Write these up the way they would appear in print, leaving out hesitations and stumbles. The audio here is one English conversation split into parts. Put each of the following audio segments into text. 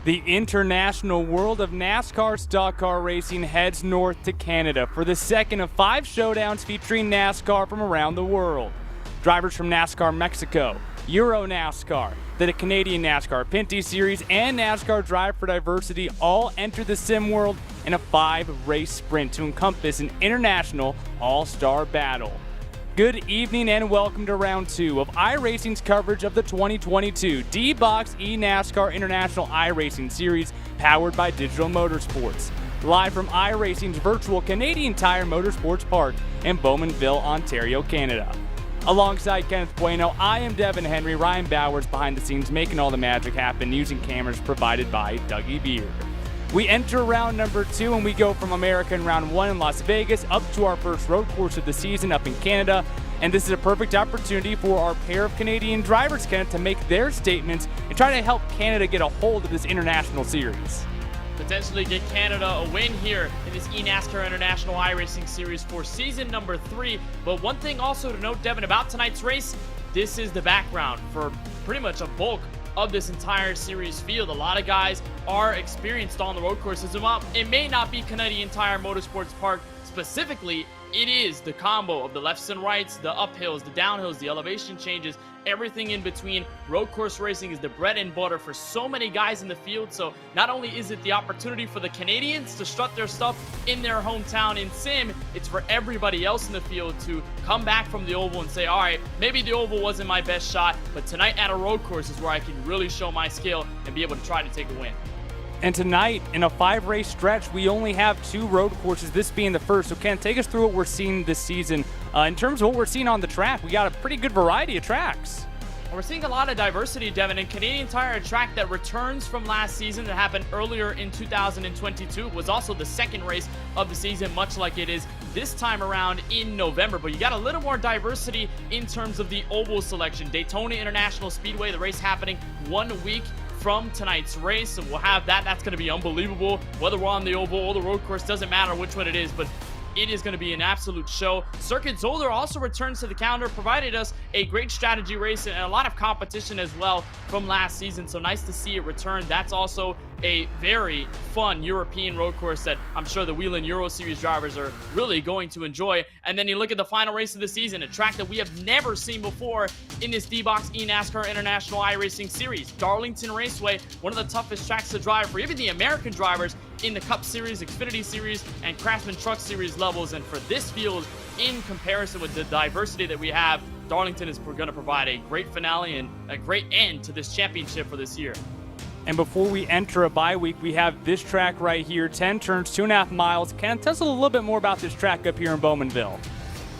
The international world of NASCAR stock car racing heads north to Canada for the second of 5 showdowns featuring NASCAR from around the world. Drivers from NASCAR Mexico, Euro NASCAR, the Canadian NASCAR Pinty Series, and NASCAR Drive for Diversity all enter the sim world in a 5-race sprint to encompass an international all-star battle. Good evening and welcome to round 2 of iRacing's coverage of the 2022 D-Box eNASCAR International iRacing Series powered by Digital Motorsports. Live from iRacing's virtual Canadian Tire Motorsports Park in Bowmanville, Ontario, Canada. Alongside Kenneth Bueno, I am Devin Henry. Ryan Bowers behind the scenes making all the magic happen using cameras provided by Dougie Beard. We enter round number 2 and we go from America in round 1 in Las Vegas up to our first road course of the season up in Canada. And this is a perfect opportunity for our pair of Canadian drivers, Kenneth, to make their statements and try to help Canada get a hold of this international series. Potentially get Canada a win here in this eNASCAR International iRacing Series for season number 3. But one thing also to note, Devin, about tonight's race, this is the background for pretty much a bulk of this entire series field. A lot of guys are experienced on the road courses. It may not be Canadian Tire Motorsports Park specifically. It is the combo of the lefts and rights, the uphills, the downhills, the elevation changes, everything in between. Road course racing is the bread and butter for so many guys in the field. So not only is it the opportunity for the Canadians to strut their stuff in their hometown in sim, it's for everybody else in the field to come back from the oval and say, all right, maybe the oval wasn't my best shot, but tonight at a road course is where I can really show my skill and be able to try to take a win. And tonight, in a 5-race stretch, we only have 2 road courses, this being the first. So, Ken, take us through what we're seeing this season. In terms of what we're seeing on the track, we got a pretty good variety of tracks. We're seeing a lot of diversity, Devin, and Canadian Tire, a track that returns from last season that happened earlier in 2022, was also the second race of the season, much like it is this time around in November. But you got a little more diversity in terms of the oval selection. Daytona International Speedway, the race happening 1 week from tonight's race, and we'll have that. That's going to be unbelievable. Whether we're on the oval or the road course, doesn't matter which one it is, but it is going to be an absolute show. Circuit Zolder also returns to the calendar, provided us a great strategy race and a lot of competition as well from last season. So nice to see it return. That's also a very fun European road course that I'm sure the Whelen Euro Series drivers are really going to enjoy. And then you look at the final race of the season, a track that we have never seen before in this D-Box eNASCAR International iRacing Series. Darlington Raceway, one of the toughest tracks to drive for even the American drivers in the Cup Series, Xfinity Series, and Craftsman Truck Series levels. And for this field, in comparison with the diversity that we have, Darlington is going to provide a great finale and a great end to this championship for this year. And before we enter a bye week, we have this track right here, 10 turns, 2.5 miles. Ken, tell us a little bit more about this track up here in Bowmanville.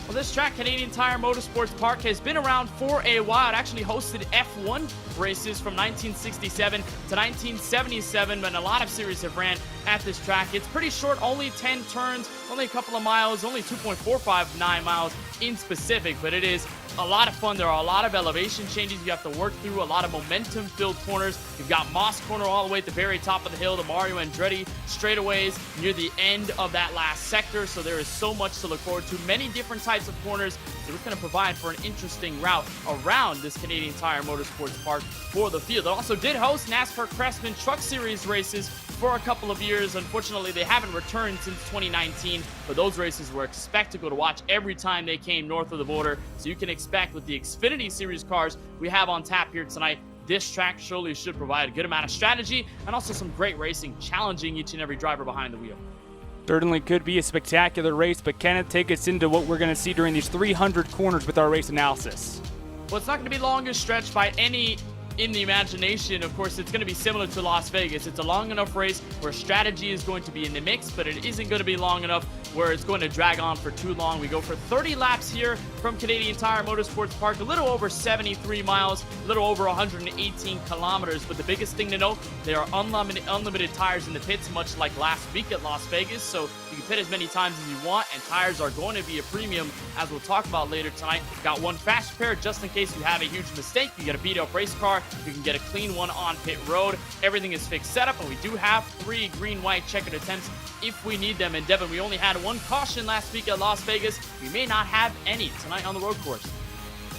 Well, this track, Canadian Tire Motorsports Park, has been around for a while. It actually hosted F1 races from 1967 to 1977, and a lot of series have ran at this track. It's pretty short, only 10 turns, only a couple of miles, only 2.459 miles in specific, but it is a lot of fun. There are a lot of elevation changes you have to work through, a lot of momentum-filled corners. You've got Moss Corner all the way at the very top of the hill, the Mario Andretti straightaways near the end of that last sector, so there is so much to look forward to. Many different types of corners. So it's going to provide for an interesting route around this Canadian Tire Motorsports Park for the field. It also did host NASCAR Craftsman Truck Series races for a couple of years. Unfortunately, they haven't returned since 2019, but those races were a spectacle to watch every time they came north of the border. So you can expect with the Xfinity Series cars we have on tap here tonight, this track surely should provide a good amount of strategy and also some great racing, challenging each and every driver behind the wheel. Certainly could be a spectacular race, but Kenneth, take us into what we're going to see during these 300 corners with our race analysis. Well, it's not going to be the longest stretch by any in the imagination. Of course, it's going to be similar to Las Vegas. It's a long enough race where strategy is going to be in the mix, but it isn't going to be long enough where it's going to drag on for too long. We go for 30 laps here from Canadian Tire Motorsports Park, a little over 73 miles, a little over 118 kilometers. But the biggest thing to note, there are unlimited tires in the pits, much like last week at Las Vegas. So you can pit as many times as you want, and tires are going to be a premium, as we'll talk about later tonight. Got one fast repair just in case you have a huge mistake. You get a beat up race car, you can get a clean one on pit road. Everything is fixed setup, and we do have 3 green-white checkered attempts if we need them. And Devin, we only had 1 caution last week at Las Vegas. We may not have any tonight on the road course.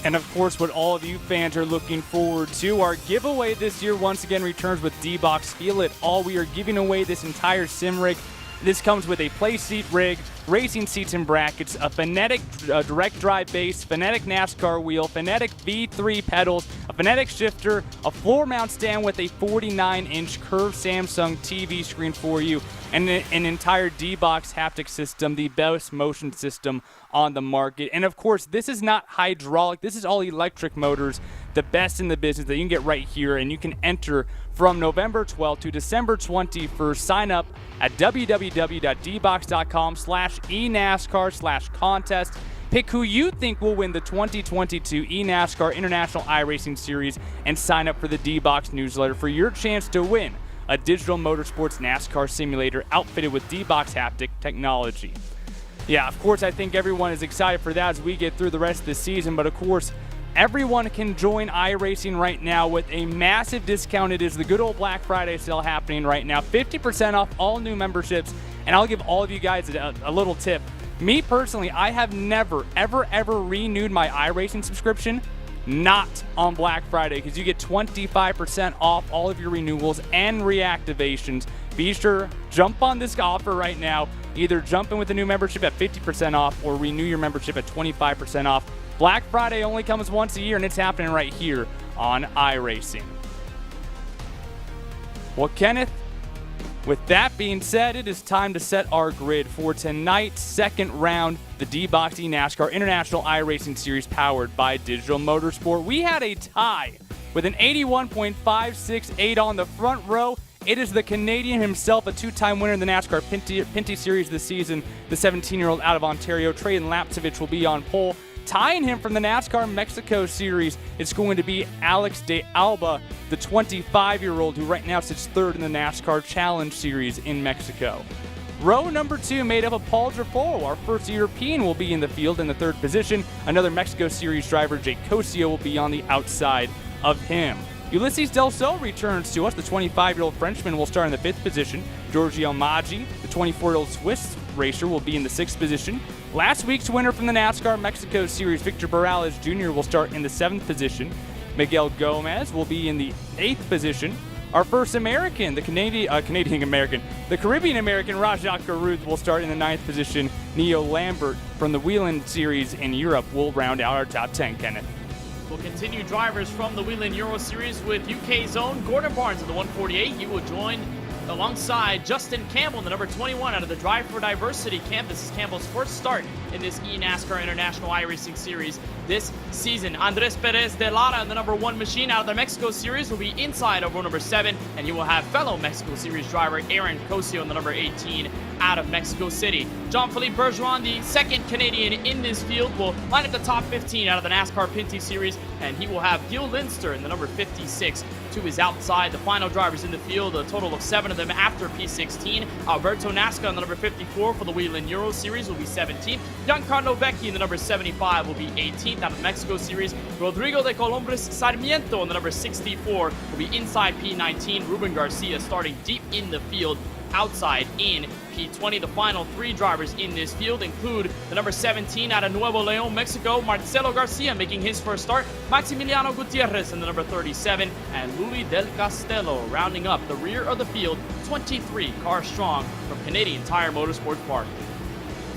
And of course, what all of you fans are looking forward to, our giveaway this year once again returns with D-Box Feel It All. We are giving away this entire sim rig. This comes with a play seat rig, racing seats and brackets, a Phonetic direct drive base, Phonetic NASCAR wheel, Phonetic V3 pedals, a Phonetic shifter, a floor mount stand with a 49-inch curved Samsung TV screen for you, and an entire D-Box haptic system, the best motion system on the market. And of course, this is not hydraulic. This is all electric motors, the best in the business that you can get right here, and you can enter from November 12th to December 21st. Sign up at www.dbox.com/eNASCAR/contest. Pick who you think will win the 2022 eNASCAR International iRacing Series and sign up for the D-Box newsletter for your chance to win a digital motorsports NASCAR simulator outfitted with D-Box haptic technology. Yeah, of course, I think everyone is excited for that as we get through the rest of the season, but of course, everyone can join iRacing right now with a massive discount. It is the good old Black Friday sale happening right now. 50% off all new memberships. And I'll give all of you guys a little tip. Me personally, I have never, ever renewed my iRacing subscription not on Black Friday, because you get 25% off all of your renewals and reactivations. Be sure, jump on this offer right now. Either jump in with a new membership at 50% off or renew your membership at 25% off. Black Friday only comes once a year, and it's happening right here on iRacing. Well, Kenneth, with that being said, it is time to set our grid for tonight's second round, the D-Box eNASCAR International iRacing Series powered by Digital Motorsport. We had a tie with an 81.568 on the front row. It is the Canadian himself, a two-time winner in the NASCAR Pinty Series this season. The 17-year-old out of Ontario, Traden Lapcevich, will be on pole. Tying him from the NASCAR Mexico Series, it's going to be Alex de Alba, the 25-year-old who right now sits third in the NASCAR Challenge Series in Mexico. Row number 2 made up of Paul Drapolo, our first European, will be in the field in the third position. Another Mexico Series driver, Jake Cosio, will be on the outside of him. Ulysses Del Sol returns to us. The 25-year-old Frenchman will start in the 5th position. Giorgio Maggi, the 24-year-old Swiss racer, will be in the 6th position. Last week's winner from the NASCAR Mexico Series, Victor Morales Jr., will start in the 7th position. Miguel Gomez will be in the 8th position. Our first American, the Caribbean American, Rajat Garuth, will start in the 9th position. Neo Lambert from the Whelen Series in Europe will round out our top 10, Kenneth. We'll continue drivers from the Whelen Euro Series with UK's own Gordon Barnes in the 148. He will join alongside Justin Campbell in the number 21 out of the Drive for Diversity camp. This is Campbell's first start in this eNASCAR International iRacing Series this season. Andres Perez de Lara in the number 1 machine out of the Mexico Series will be inside of row number 7, and you will have fellow Mexico Series driver Aaron Cosio in the number 18 out of Mexico City. Jean-Philippe Bergeron, the second Canadian in this field, will line up the top 15 out of the NASCAR Pinty Series, and he will have Gil Linster in the number 56 to his outside. The final drivers in the field, a total of 7 of them after P16. Alberto Nasca in the number 54 for the Whelen Euro Series will be 17th. Giancarlo Vecchi in the number 75 will be 18th out of the Mexico Series. Rodrigo de Colombres Sarmiento in the number 64 will be inside P19. Ruben Garcia starting deep in the field outside in P20. The final 3 drivers in this field include the number 17 out of Nuevo Leon, Mexico, Marcelo Garcia making his first start, Maximiliano Gutierrez in the number 37, and Luli Del Castello rounding up the rear of the field, 23 cars strong from Canadian Tire Motorsports Park.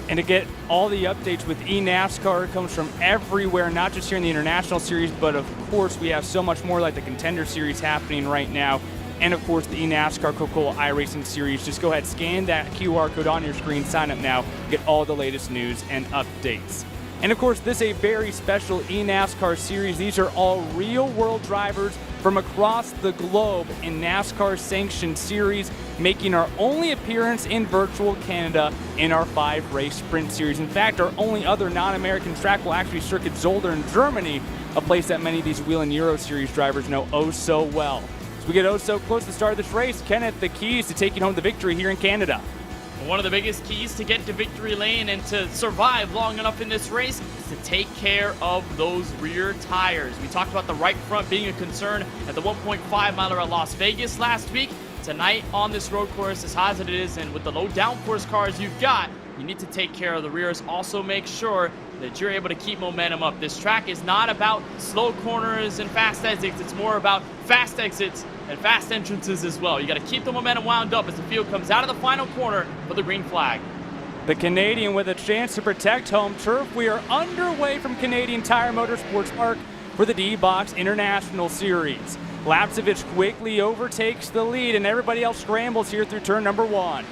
And to get all the updates with eNASCAR, it comes from everywhere, not just here in the International Series, but of course we have so much more like the Contender Series happening right now. And of course the eNASCAR Coca-Cola iRacing Series. Just go ahead, scan that QR code on your screen, sign up now, get all the latest news and updates. And of course, this is a very special eNASCAR series. These are all real-world drivers from across the globe in NASCAR sanctioned series, making our only appearance in virtual Canada in our 5-race sprint series. In fact, our only other non-American track will actually be Circuit Zolder in Germany, a place that many of these Whelen Euro Series drivers know oh so well. As we get oh so close to the start of this race, Kenneth, the keys to taking home the victory here in Canada. One of the biggest keys to get to victory lane and to survive long enough in this race is to take care of those rear tires. We talked about the right front being a concern at the 1.5 miler at Las Vegas last week. Tonight on this road course, as hot as it is, and with the low downforce cars you've got, you need to take care of the rears. Also make sure that you're able to keep momentum up. This track is not about slow corners and fast exits. It's more about fast exits and fast entrances as well. You got to keep the momentum wound up as the field comes out of the final corner for the green flag. The Canadian with a chance to protect home turf. We are underway from Canadian Tire Motorsports Park for the D-Box International Series. Lapcevich quickly overtakes the lead, and everybody else scrambles here through turn number 1.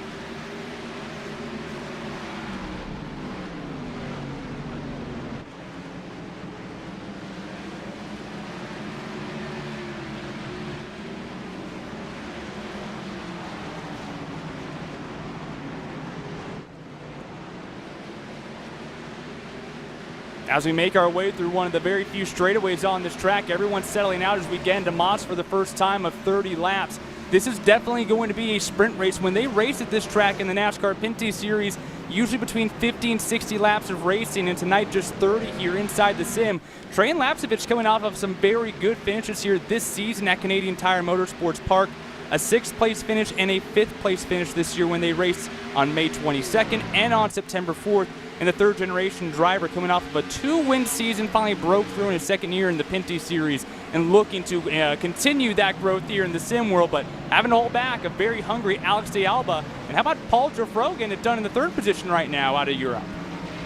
As we make our way through one of the very few straightaways on this track, everyone's settling out as we get into Moss for the first time of 30 laps. This is definitely going to be a sprint race. When they race at this track in the NASCAR Pinty Series, usually between 50 and 60 laps of racing, and tonight just 30 here inside the sim. Trey Lapcevich coming off of some very good finishes here this season at Canadian Tire Motorsports Park. A 6th place finish and a 5th place finish this year when they raced on May 22nd and on September 4th. And the third-generation driver coming off of a 2-win season, finally broke through in his second year in the Pinty Series and looking to continue that growth here in the sim world, but having to hold back a very hungry Alex de Alba. And how about Paul Giuffre getting it done in the 3rd position right now out of Europe?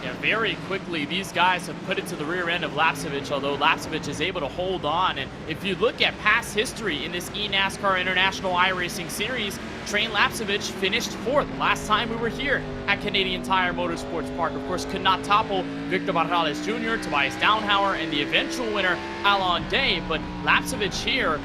Yeah, very quickly, these guys have put it to the rear end of Lapcevich, although Lapcevich is able to hold on. And if you look at past history in this eNASCAR International iRacing Series, Trey Lapcevich finished 4th last time we were here at Canadian Tire Motorsports Park. Of course, could not topple Victor Barrales Jr., Tobias Downhauer, and the eventual winner, Alon Day. But Lapcevich here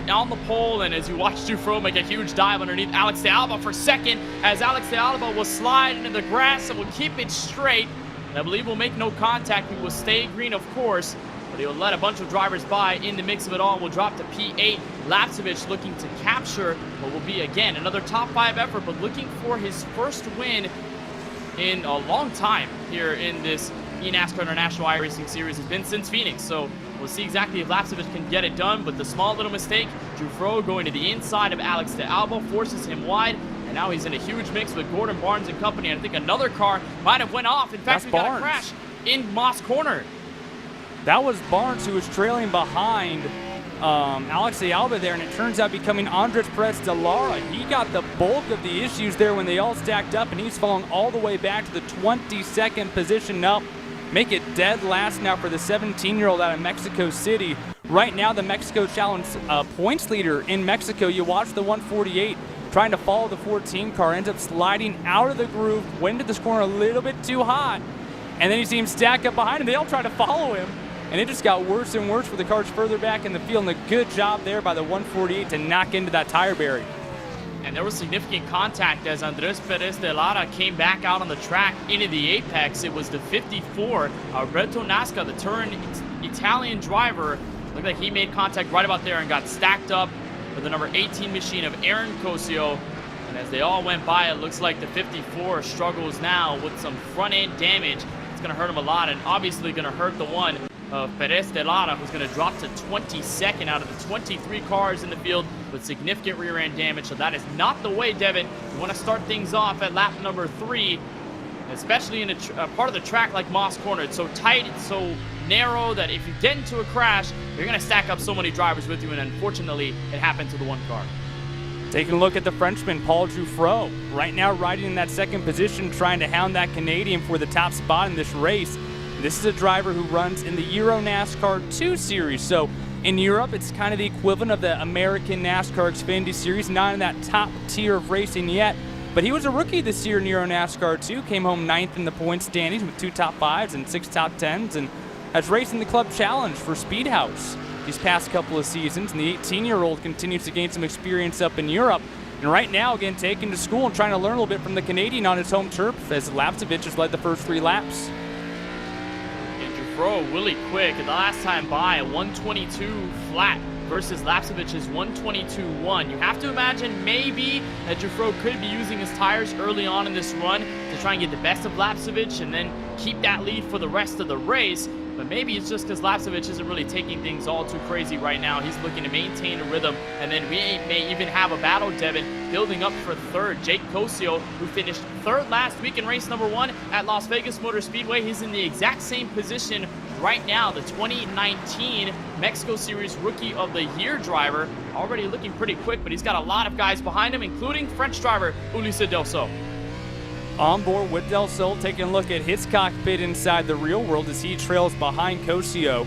on the pole, and as you watch Giuffre make a huge dive underneath Alex de Alba for second, as Alex de Alba will slide into the grass and will keep it straight. And I believe will make no contact. He will stay green, of course, but he'll let a bunch of drivers by in the mix of it all and will drop to P8. Lapcevich looking to capture what will be, again, another top 5 effort, but looking for his first win in a long time here in this eNASCAR International iRacing Series. Has been since Phoenix, so we'll see exactly if Lapcevich can get it done, but the small little mistake, Giuffre going to the inside of Alex de Alba, forces him wide, and now he's in a huge mix with Gordon Barnes and company, and I think another car might have went off. In fact, we got a crash in Moss Corner. That was Barnes who was trailing behind Alex de Alba there, and it turns out becoming Andres Perez de Lara. He got the bulk of the issues there when they all stacked up, and he's falling all the way back to the 22nd position. Now, make it dead last now for the 17-year-old out of Mexico City. Right now, the Mexico Challenge points leader in Mexico. You watch the 148 trying to follow the 14 car, ends up sliding out of the groove, went into this corner a little bit too hot, and then you see him stack up behind him. They all try to follow him, and it just got worse and worse for the cars further back in the field, and a good job there by the 148 to knock into that tire barrier. And there was significant contact as Andres Perez de Lara came back out on the track into the apex. It was the 54, Alberto Nasca, the Turin Italian driver. Looked like he made contact right about there and got stacked up with the number 18 machine of Aaron Cosio. And as they all went by, it looks like the 54 struggles now with some front-end damage. It's going to hurt him a lot, and obviously going to hurt the one of Perez de Lara, who's going to drop to 22nd out of the 23 cars in the field with significant rear-end damage. So that is not the way, Devin. You want to start things off at lap number 3, especially in a part of the track like Moss Corner. It's so tight, it's so narrow that if you get into a crash, you're going to stack up so many drivers with you, and unfortunately, it happened to the one car. Taking a look at the Frenchman, Paul Giuffre, right now riding in that 2nd position, trying to hound that Canadian for the top spot in this race. This is a driver who runs in the Euro NASCAR 2 Series. So in Europe, it's kind of the equivalent of the American NASCAR Xfinity Series, not in that top tier of racing yet. But he was a rookie this year in Euro NASCAR 2, came home 9th in the point standings with 2 top 5s and 6 top 10s, and has raced in the Club Challenge for Speedhouse these past couple of seasons. And the 18-year-old continues to gain some experience up in Europe. And right now, again, taken to school and trying to learn a little bit from the Canadian on his home turf, as Lapcevich has led the first 3 laps. Giuffre really quick. The last time by, a 122 flat versus Lapcevich's 122.1. You have to imagine maybe that Giuffre could be using his tires early on in this run to try and get the best of Lapcevich and then keep that lead for the rest of the race. but maybe it's just because Lapsevich isn't really taking things all too crazy right now. He's looking to maintain a rhythm, and then we may even have a battle, Devin, building up for third. Jake Cosio, who finished third last week in race number 1 at Las Vegas Motor Speedway, he's in the exact same position right now. The 2019 Mexico Series Rookie of the Year driver, already looking pretty quick, but he's got a lot of guys behind him, including French driver Ulysse Delso. On board with Del Sol, taking a look at his cockpit inside the real world as he trails behind Cosio.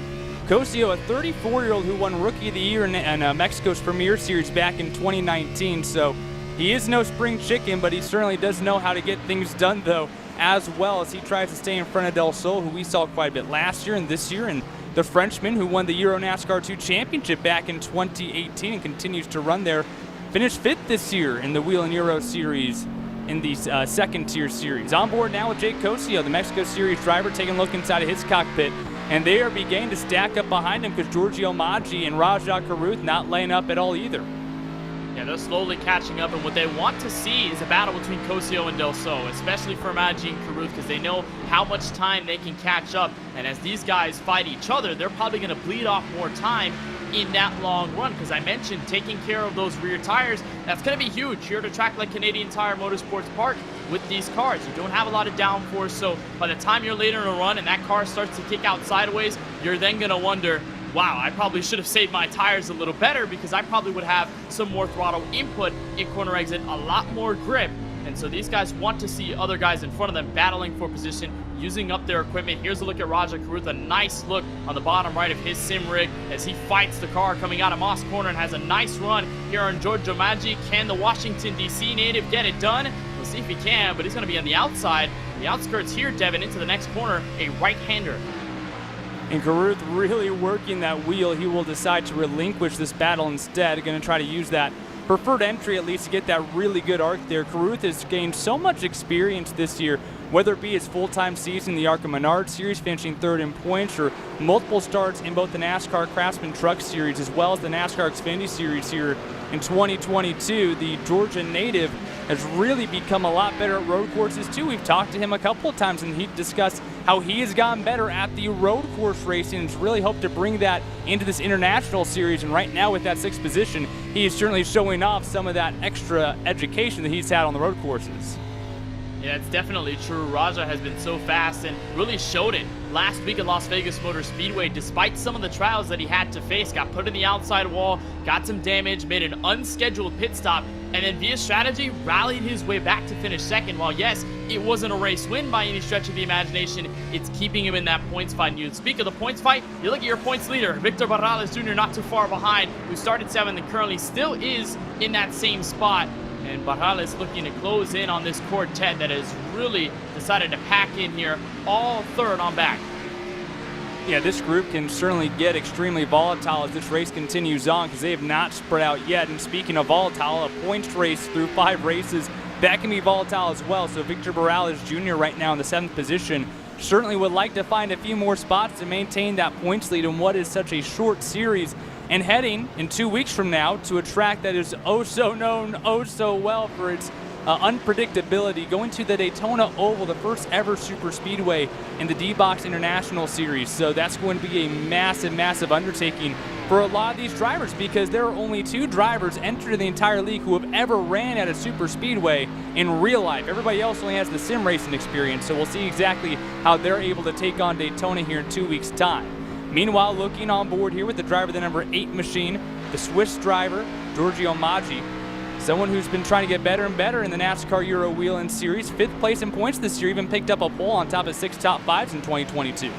Cosio, a 34-year-old who won Rookie of the Year in Mexico's Premier Series back in 2019, so he is no spring chicken, but he certainly does know how to get things done, though, as well as he tries to stay in front of Del Sol, who we saw quite a bit last year and this year, and the Frenchman who won the Euro NASCAR 2 Championship back in 2018 and continues to run there, finished 5th this year in the Wheel and Euro Series in the second-tier series. On board now with Jake Cosio, the Mexico Series driver, taking a look inside of his cockpit, and they are beginning to stack up behind him because Giorgio Maggi and Rajah Caruth not laying up at all either. Yeah, they're slowly catching up, and what they want to see is a battle between Cosio and Del Sol, especially for Maggi and Caruth, because they know how much time they can catch up, and as these guys fight each other, they're probably going to bleed off more time in that long run, because I mentioned taking care of those rear tires. That's going to be huge here at a track like Canadian Tire Motorsports Park with these cars. You don't have a lot of downforce, so by the time you're later in a run and that car starts to kick out sideways, you're then going to wonder, wow, I probably should have saved my tires a little better, because I probably would have some more throttle input in corner exit, a lot more grip. And so these guys want to see other guys in front of them battling for position, using up their equipment. Here's a look at Rajah Caruth, a nice look on the bottom right of his sim rig as he fights the car coming out of Moss Corner and has a nice run here on Giorgio Maggi. Can the Washington, D.C. native get it done? We'll see if he can, but he's going to be on the outside. The outskirts here, Devin, into the next corner, a right-hander. And Caruth really working that wheel. He will decide to relinquish this battle instead. Going to try to use that preferred entry at least to get that really good arc there. Caruth has gained so much experience this year, whether it be his full-time season in the ARCA Menard Series, finishing 3rd in points, or multiple starts in both the NASCAR Craftsman Truck Series as well as the NASCAR Xfinity Series here in 2022. The Georgia native has really become a lot better at road courses too. We've talked to him a couple of times and he discussed how he has gotten better at the road course racing and has really hoped to bring that into this international series. And right now with that 6th position, he is certainly showing off some of that extra education that he's had on the road courses. Yeah, it's definitely true. Rajah has been so fast and really showed it last week at Las Vegas Motor Speedway. Despite some of the trials that he had to face, got put in the outside wall, got some damage, made an unscheduled pit stop, and then via strategy rallied his way back to finish 2nd. While yes, it wasn't a race win by any stretch of the imagination, it's keeping him in that points fight. And you speak of the points fight, you look at your points leader, Victor Barrales Jr., not too far behind, who started 7th and currently still is in that same spot. And Barrales looking to close in on this quartet that has really decided to pack in here, all 3rd on back. Yeah, this group can certainly get extremely volatile as this race continues on because they have not spread out yet. And speaking of volatile, a points race through 5 races, that can be volatile as well. So Victor Barrales Jr. right now in the 7th position certainly would like to find a few more spots to maintain that points lead in what is such a short series. And heading in 2 weeks from now to a track that is oh so known, oh so well for its unpredictability, going to the Daytona Oval, the first ever super speedway in the D-Box International Series. So that's going to be a massive, massive undertaking for a lot of these drivers because there are only 2 drivers entered in the entire league who have ever ran at a super speedway in real life. Everybody else only has the sim racing experience, so we'll see exactly how they're able to take on Daytona here in 2 weeks' time. Meanwhile, looking on board here with the driver, the number 8 machine, the Swiss driver, Giorgio Maggi, someone who's been trying to get better and better in the NASCAR Euro Wheel and Series. 5th place in points this year, even picked up a pole on top of 6 top 5s in 2022. Yeah,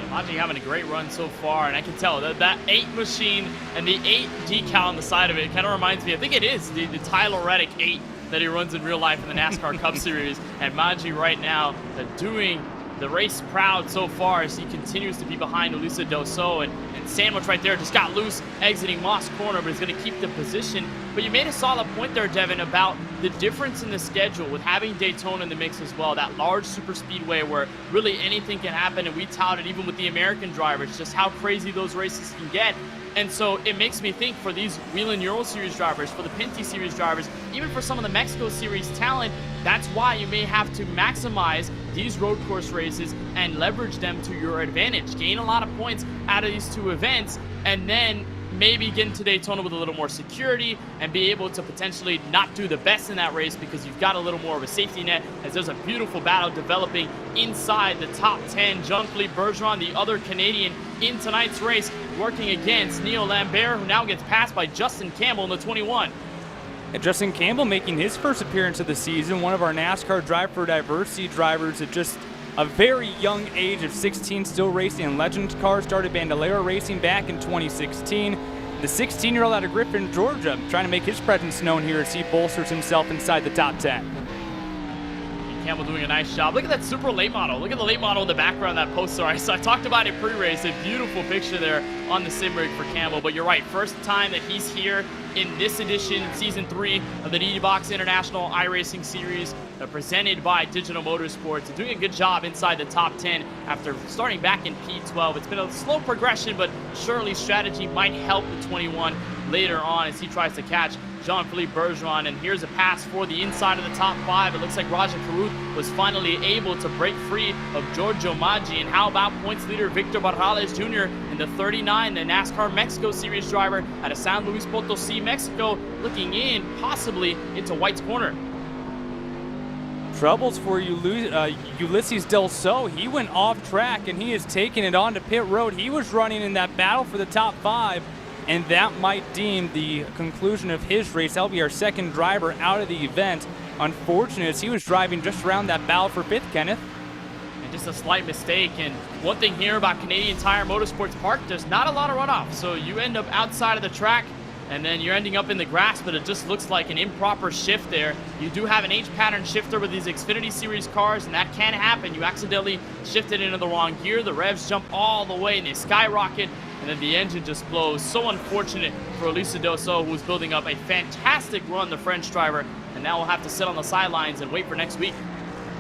Maggi having a great run so far, and I can tell that 8 machine and the 8 decal on the side of it kind of reminds me, I think it is, the Tyler Reddick 8 that he runs in real life in the NASCAR Cup Series. And Maggi right now doing the race proud so far as he continues to be behind Ulysse Delso, and Sandwich right there just got loose exiting Moss Corner, but he's going to keep the position. But you made a solid point there, Devin, about the difference in the schedule with having Daytona in the mix as well, that large super speedway where really anything can happen, and we touted even with the American drivers just how crazy those races can get. And so it makes me think for these Wheel and Euro Series drivers, for the Pinty Series drivers, even for some of the Mexico Series talent, that's why you may have to maximize these road course races and leverage them to your advantage. Gain a lot of points out of these two events, and then maybe get into Daytona with a little more security and be able to potentially not do the best in that race because you've got a little more of a safety net, as there's a beautiful battle developing inside the top 10. Jean-Philippe Bergeron, the other Canadian in tonight's race, working against Neil Lambert, who now gets passed by Justin Campbell in the 21. And Justin Campbell making his first appearance of the season, one of our NASCAR Drive for Diversity drivers at just a very young age of 16, still racing in Legends cars, started Bandolero Racing back in 2016. The 16-year-old out of Griffin, Georgia, trying to make his presence known here as he bolsters himself inside the top 10. Campbell doing a nice job. Look at that super late model. Look at the late model in the background, that poster. So I talked about it pre-race. A beautiful picture there on the sim rig for Campbell. But you're right, first time that he's here in this edition, season 3 of the D-Box International iRacing Series, presented by Digital Motorsports. Doing a good job inside the top 10 after starting back in P12. It's been a slow progression, but surely strategy might help the 21 later on as he tries to catch Jean-Philippe Bergeron. And here's a pass for the inside of the top 5. It looks like Raja Caruth was finally able to break free of Giorgio Maggi. And how about points leader Victor Barrales Jr. in the 39, the NASCAR Mexico Series driver out of San Luis Potosí, Mexico, looking in possibly into White's corner. Troubles for Ulysses Del So. He went off track and he is taking it onto pit road. He was running in that battle for the top 5, and that might deem the conclusion of his race. That'll be our second driver out of the event. Unfortunate, as he was driving just around that battle for 5th, Kenneth. And just a slight mistake. And one thing here about Canadian Tire Motorsports Park, there's not a lot of runoff. So you end up outside of the track, and then you're ending up in the grass, but it just looks like an improper shift there. You do have an H-pattern shifter with these Xfinity Series cars, and that can happen. You accidentally shifted into the wrong gear. The revs jump all the way, and they skyrocket, and then the engine just blows. So unfortunate for Ulysses Del So, who's building up a fantastic run, the French driver, and now we'll have to sit on the sidelines and wait for next week.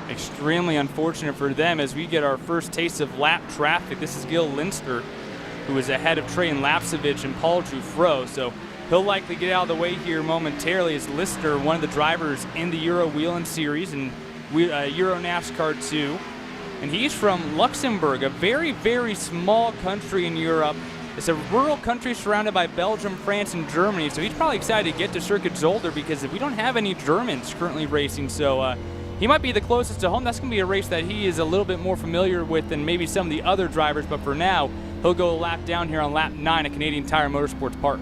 Extremely unfortunate for them as we get our first taste of lap traffic. This is Gil Linster, who is ahead of Trey Lapsevich and Paul Jufro. So he'll likely get out of the way here momentarily as Lister, one of the drivers in the Euro Whelen Series and Euro NASCAR 2. And he's from Luxembourg, a very, very small country in Europe. It's a rural country surrounded by Belgium, France, and Germany. So he's probably excited to get to Circuit Zolder because we don't have any Germans currently racing. So he might be the closest to home. That's going to be a race that he is a little bit more familiar with than maybe some of the other drivers. But for now, he'll go a lap down here on lap 9 at Canadian Tire Motorsports Park.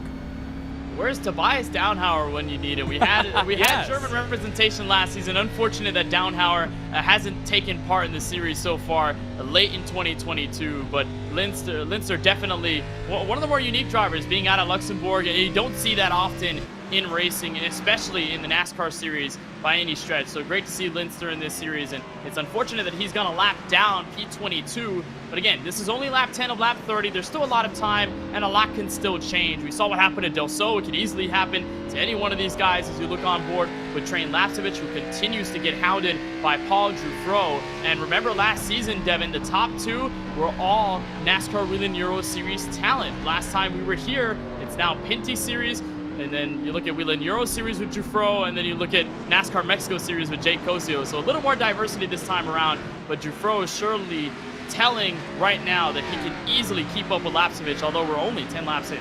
Where's Tobias Downhauer when you need it? We had Yes. had German representation last season. Unfortunate that Downhauer hasn't taken part in the series so far late in 2022. But Linster definitely one of the more unique drivers, being out of Luxembourg, and you don't see that often in racing, and especially in the NASCAR series by any stretch. So great to see Linster in this series, and it's unfortunate that he's gonna lap down P22. But again, this is only lap 10 of lap 30. There's still a lot of time, and a lot can still change. We saw what happened to Del So. It could easily happen to any one of these guys as you look on board with Trey Lapsevich, who continues to get hounded by Paul Jufro. And remember last season, Devin, the top 2 were all NASCAR Whelen Euro Series talent. Last time we were here, it's now Pinty Series. And then you look at Whelen Euro Series with Jufro, and then you look at NASCAR Mexico Series with Jake Cosio. So a little more diversity this time around, but Jufro is surely telling right now that he can easily keep up with Lapsevich, although we're only 10 laps in.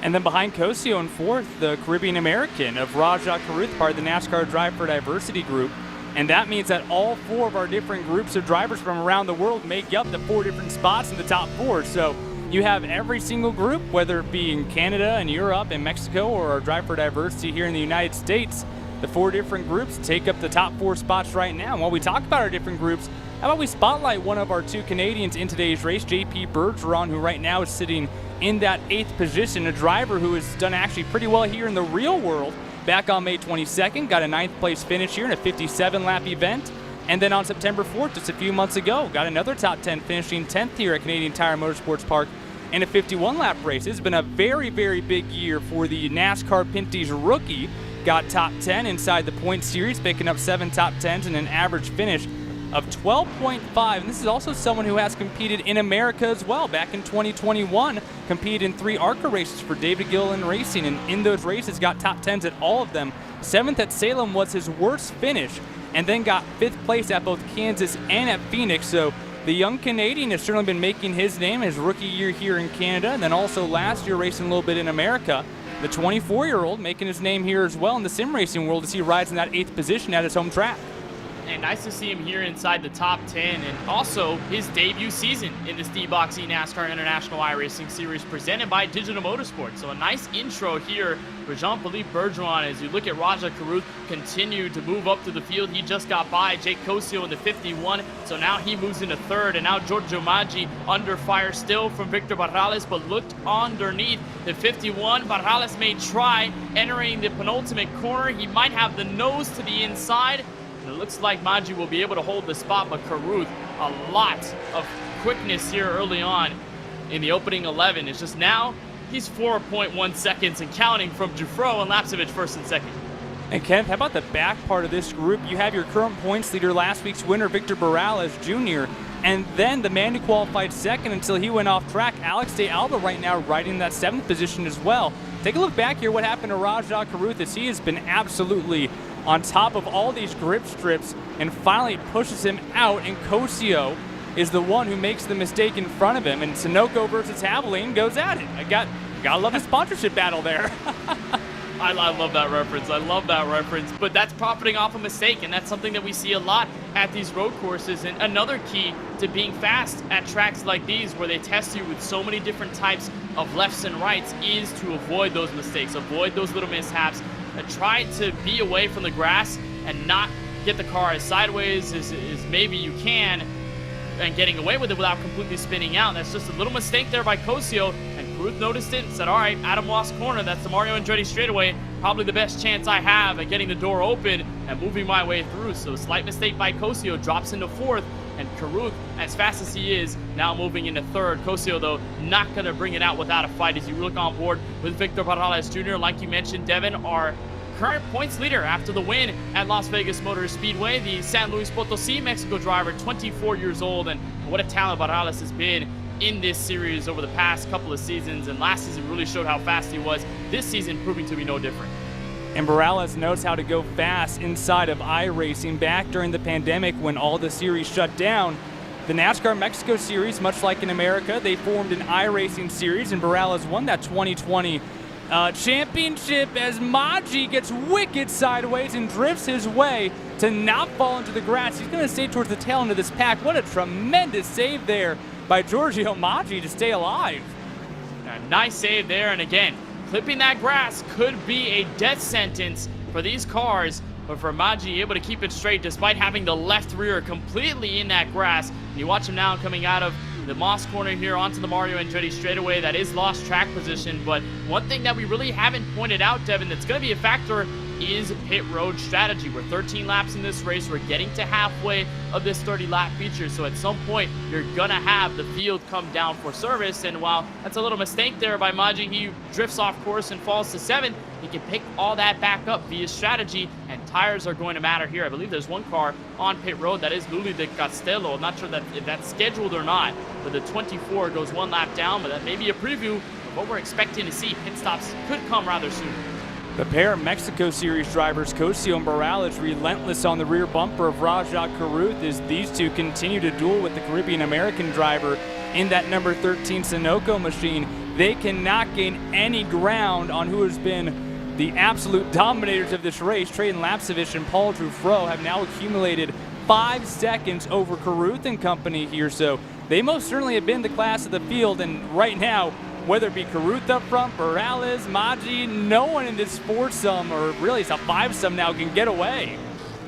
And then behind Cosio in 4th, the Caribbean American of Raja Caruth, part of the NASCAR Drive for Diversity group. And that means that all 4 of our different groups of drivers from around the world make up the 4 different spots in the top 4. So you have every single group, whether it be in Canada and Europe and Mexico or our Drive for Diversity here in the United States. The 4 different groups take up the top 4 spots right now. And while we talk about our different groups, how about we spotlight one of our 2 Canadians in today's race, JP Bergeron, who right now is sitting in that 8th position, a driver who has done actually pretty well here in the real world. Back on May 22nd, got a 9th place finish here in a 57-lap event. And then on September 4th, just a few months ago, got another top 10, finishing 10th here at Canadian Tire Motorsports Park in a 51-lap race. It's been a very, very big year for the NASCAR Pinty's rookie. Got top 10 inside the point series, picking up 7 top 10s and an average finish of 12.5. And this is also someone who has competed in America as well. Back in 2021, competed in 3 ARCA races for David Gilliland Racing, and in those races got top 10s at all of them. 7th at Salem was his worst finish and then got 5th place at both Kansas and at Phoenix. So the young Canadian has certainly been making his name his rookie year here in Canada, and then also last year racing a little bit in America. The 24-year-old making his name here as well in the sim racing world, as he rides in that 8th position at his home track. And nice to see him here inside the top 10, and also his debut season in this D-Box eNASCAR International iRacing Series presented by Digital Motorsports. So a nice intro here for Jean-Philippe Bergeron as you look at Raja Caruth continue to move up to the field. He just got by Jake Cosio in the 51, so now he moves into 3rd, and now Giorgio Maggi under fire still from Victor Barrales, but looked underneath the 51. Barrales may try entering the penultimate corner. He might have the nose to the inside. And it looks like Maggi will be able to hold the spot, but Caruth, a lot of quickness here early on in the opening 11. It's just now he's 4.1 seconds and counting from Jufro and Lapsevich 1st and 2nd. And Kenneth, how about the back part of this group? You have your current points leader, last week's winner, Victor Barrales Jr., and then the man who qualified 2nd until he went off track, Alex de Alba, right now riding that 7th position as well. Take a look back here what happened to Raja Caruth, as he has been absolutely on top of all these grip strips and finally pushes him out, and Cosio is the one who makes the mistake in front of him, and Sunoco versus Havoline goes at it. Gotta love the sponsorship battle there. I love that reference. I love that reference. But that's profiting off a mistake, and that's something that we see a lot at these road courses. And another key to being fast at tracks like these, where they test you with so many different types of lefts and rights, is to avoid those mistakes, avoid those little mishaps, and try to be away from the grass and not get the car as sideways as maybe you can, and getting away with it without completely spinning out. That's just a little mistake there by Cosio, and Caruth noticed it and said, all right, Adam Wass corner, that's the Mario Andretti straightaway, probably the best chance I have at getting the door open and moving my way through. So a slight mistake by Cosio, drops into 4th, and Caruth, as fast as he is, now moving into 3rd. Cosio, though, not going to bring it out without a fight as you look on board with Victor Barrales Jr. Like you mentioned, Devin, our current points leader after the win at Las Vegas Motor Speedway, the San Luis Potosi, Mexico driver, 24 years old, and what a talent Barrales has been in this series over the past couple of seasons, and last season really showed how fast he was. This season proving to be no different. And Barrales knows how to go fast inside of iRacing. Back during the pandemic when all the series shut down, the NASCAR Mexico Series, much like in America, they formed an iRacing series, and Barrales won that 2020 championship as Maggi gets wicked sideways and drifts his way to not fall into the grass. He's going to stay towards the tail end of this pack. What a tremendous save there by Giorgio Maggi to stay alive. A nice save there, and again, clipping that grass could be a death sentence for these cars, but for Maggi, able to keep it straight despite having the left rear completely in that grass. And you watch him now coming out of the Moss corner here onto the Mario Andretti straightaway. That is lost track position, but one thing that we really haven't pointed out, Devin, that's going to be a factor is pit road strategy. We're 13 laps in this race. We're getting to halfway of this 30-lap feature, so at some point you're going to have the field come down for service, and while that's a little mistake there by Maggi, he drifts off course and falls to 7th. He can pick all that back up via strategy, and tires are going to matter here. I believe there's one car on pit road. That is Luli de Castello. I'm not sure if that's scheduled or not, but the 24 goes 1 lap down, but that may be a preview of what we're expecting to see. Pit stops could come rather soon. The pair of Mexico Series drivers, Cosio and Barrales, relentless on the rear bumper of Raja Caruth as these two continue to duel with the Caribbean-American driver in that number 13 Sunoco machine. They cannot gain any ground on who has been the absolute dominators of this race. Traden Lapsevich and Paul Jufro have now accumulated 5 seconds over Caruth and company here, so they most certainly have been the class of the field, and right now, whether it be Caruth up front, Barrales, Maggi, no one in this 4-sum, or really it's a 5-sum now, can get away.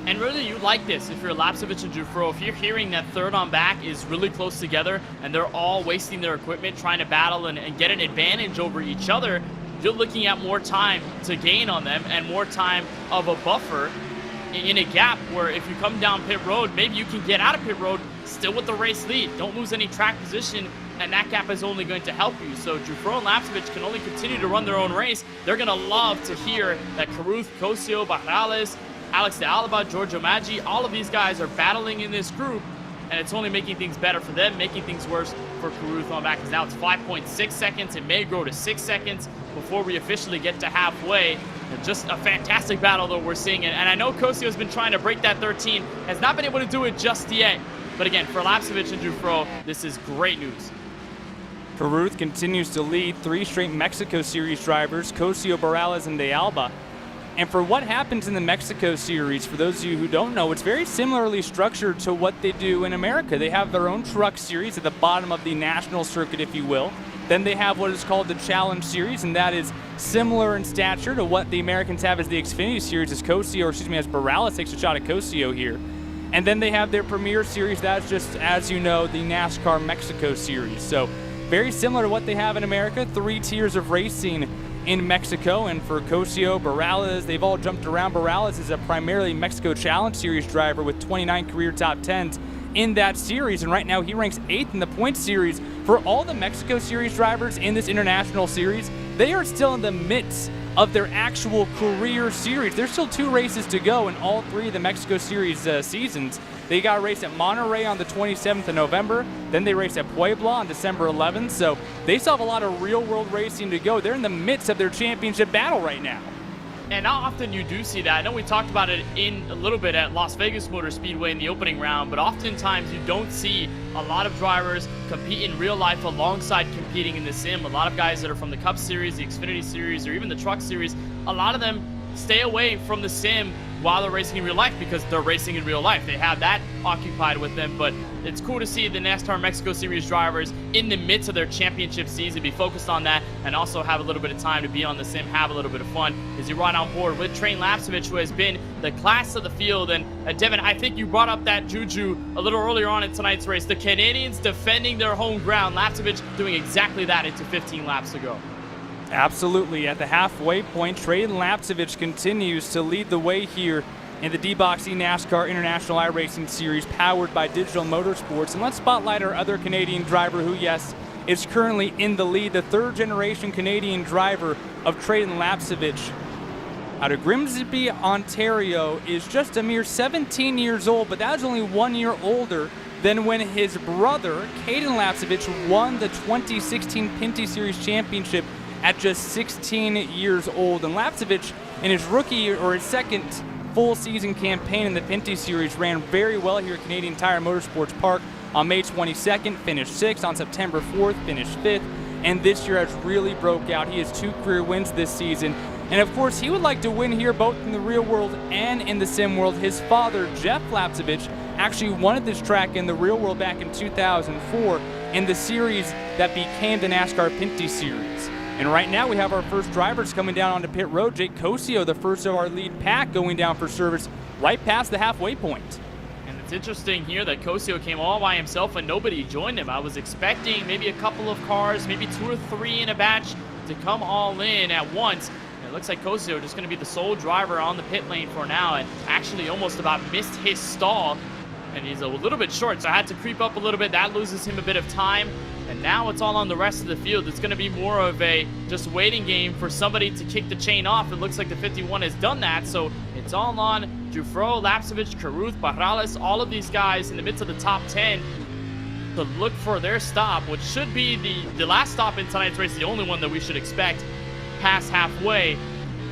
And really, you like this if you're Lapsevich and Jufro. If you're hearing that 3rd on back is really close together and they're all wasting their equipment trying to battle and get an advantage over each other, you're looking at more time to gain on them and more time of a buffer in a gap where if you come down pit road, maybe you can get out of pit road still with the race lead. Don't lose any track position, and that gap is only going to help you. So Jufro and Lapsevich can only continue to run their own race. They're going to love to hear that Caruth, Cosio, Barrales, Alex de Alba, Giorgio Maggi, all of these guys are battling in this group. and it's only making things better for them, making things worse for Caruth on back, because now it's 5.6 seconds. It may grow to 6 seconds before we officially get to halfway. Just a fantastic battle that we're seeing, and I know Kosio's been trying to break that 13, has not been able to do it just yet. But again, for Lapcevic and Dufresne, this is great news. Caruth continues to lead 3 straight Mexico Series drivers, Cosio, Morales, and De Alba. And for what happens in the Mexico Series, for those of you who don't know, it's very similarly structured to what they do in America. They have their own truck series at the bottom of the national circuit, if you will. Then they have what is called the Challenge Series, and that is similar in stature to what the Americans have as the Xfinity Series, as Morales takes a shot at Cosio here. And then they have their Premier Series, that's just, as you know, the NASCAR Mexico Series. So very similar to what they have in America, 3 tiers of racing in Mexico. And for Cosio, Morales, they've all jumped around. Morales is a primarily Mexico Challenge Series driver with 29 career top 10s in that series, and right now he ranks 8th in the points series. For all the Mexico Series drivers in this international series, they are still in the midst of their actual career series. There's still 2 races to go in all 3 of the Mexico Series seasons. They got a race at Monterrey on the 27th of November, then they race at Puebla on December 11th, so they still have a lot of real-world racing to go. They're in the midst of their championship battle right now. And not often you do see that. I know we talked about it in a little bit at Las Vegas Motor Speedway in the opening round, but oftentimes you don't see a lot of drivers compete in real life alongside competing in the sim. A lot of guys that are from the Cup Series, the Xfinity Series, or even the Truck Series, a lot of them stay away from the sim while they're racing in real life because they're racing in real life. They have that occupied with them, but it's cool to see the NASCAR Mexico Series drivers in the midst of their championship season be focused on that and also have a little bit of time to be on the sim, have a little bit of fun as you ride on board with Train Lapcevic, who has been the class of the field. And Devin, I think you brought up that juju a little earlier on in tonight's race. The Canadians defending their home ground, Lapcevic doing exactly that into 15 laps to go. Absolutely. At the halfway point, Traden Lapcevic continues to lead the way here in the D-Box eNASCAR International iRacing Series powered by Digital Motorsports. And let's spotlight our other Canadian driver who, yes, is currently in the lead, the 3rd-generation Canadian driver of Traden Lapcevic. Out of Grimsby, Ontario, is just a mere 17 years old, but that is only 1 year older than when his brother, Caden Lapcevic, won the 2016 Pinty Series Championship at just 16 years old. And Lapcevic, in his rookie or his second full season campaign in the Pinty Series, ran very well here at Canadian Tire Motorsports Park on May 22nd, finished 6th. On September 4th, finished 5th. And this year has really broke out. He has 2 career wins this season. And of course, he would like to win here both in the real world and in the sim world. His father, Jeff Lapcevic, actually won at this track in the real world back in 2004 in the series that became the NASCAR Pinty Series. And right now we have our first drivers coming down onto pit road. Jake Cosio, the first of our lead pack, going down for service right past the halfway point. And it's interesting here that Cosio came all by himself and nobody joined him. I was expecting maybe a couple of cars, maybe 2 or 3 in a batch to come all in at once. And it looks like Cosio just going to be the sole driver on the pit lane for now, and actually almost about missed his stall. And he's a little bit short, so I had to creep up a little bit. That loses him a bit of time. And now it's all on the rest of the field. It's going to be more of a just waiting game for somebody to kick the chain off. It looks like the 51 has done that. So it's all on Dufresne, Lapcevic, Caruth, Barrales, all of these guys in the midst of the top 10 to look for their stop, which should be the last stop in tonight's race, the only one that we should expect past halfway.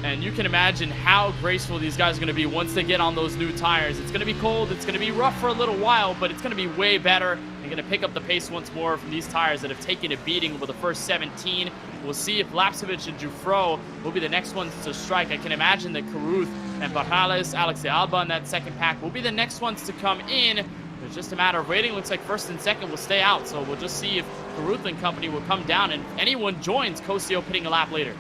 And you can imagine how graceful these guys are going to be once they get on those new tires. It's going to be cold, it's going to be rough for a little while, but it's going to be way better. They're going to pick up the pace once more from these tires that have taken a beating over the first 17. We'll see if Lapcevic and Dufresne will be the next ones to strike. I can imagine that Caruth and Barrales, Alex de Alba in that second pack will be the next ones to come in. It's just a matter of waiting. Looks like first and second will stay out, so we'll just see if Caruth and company will come down, and if anyone joins, Cosio pitting a lap later.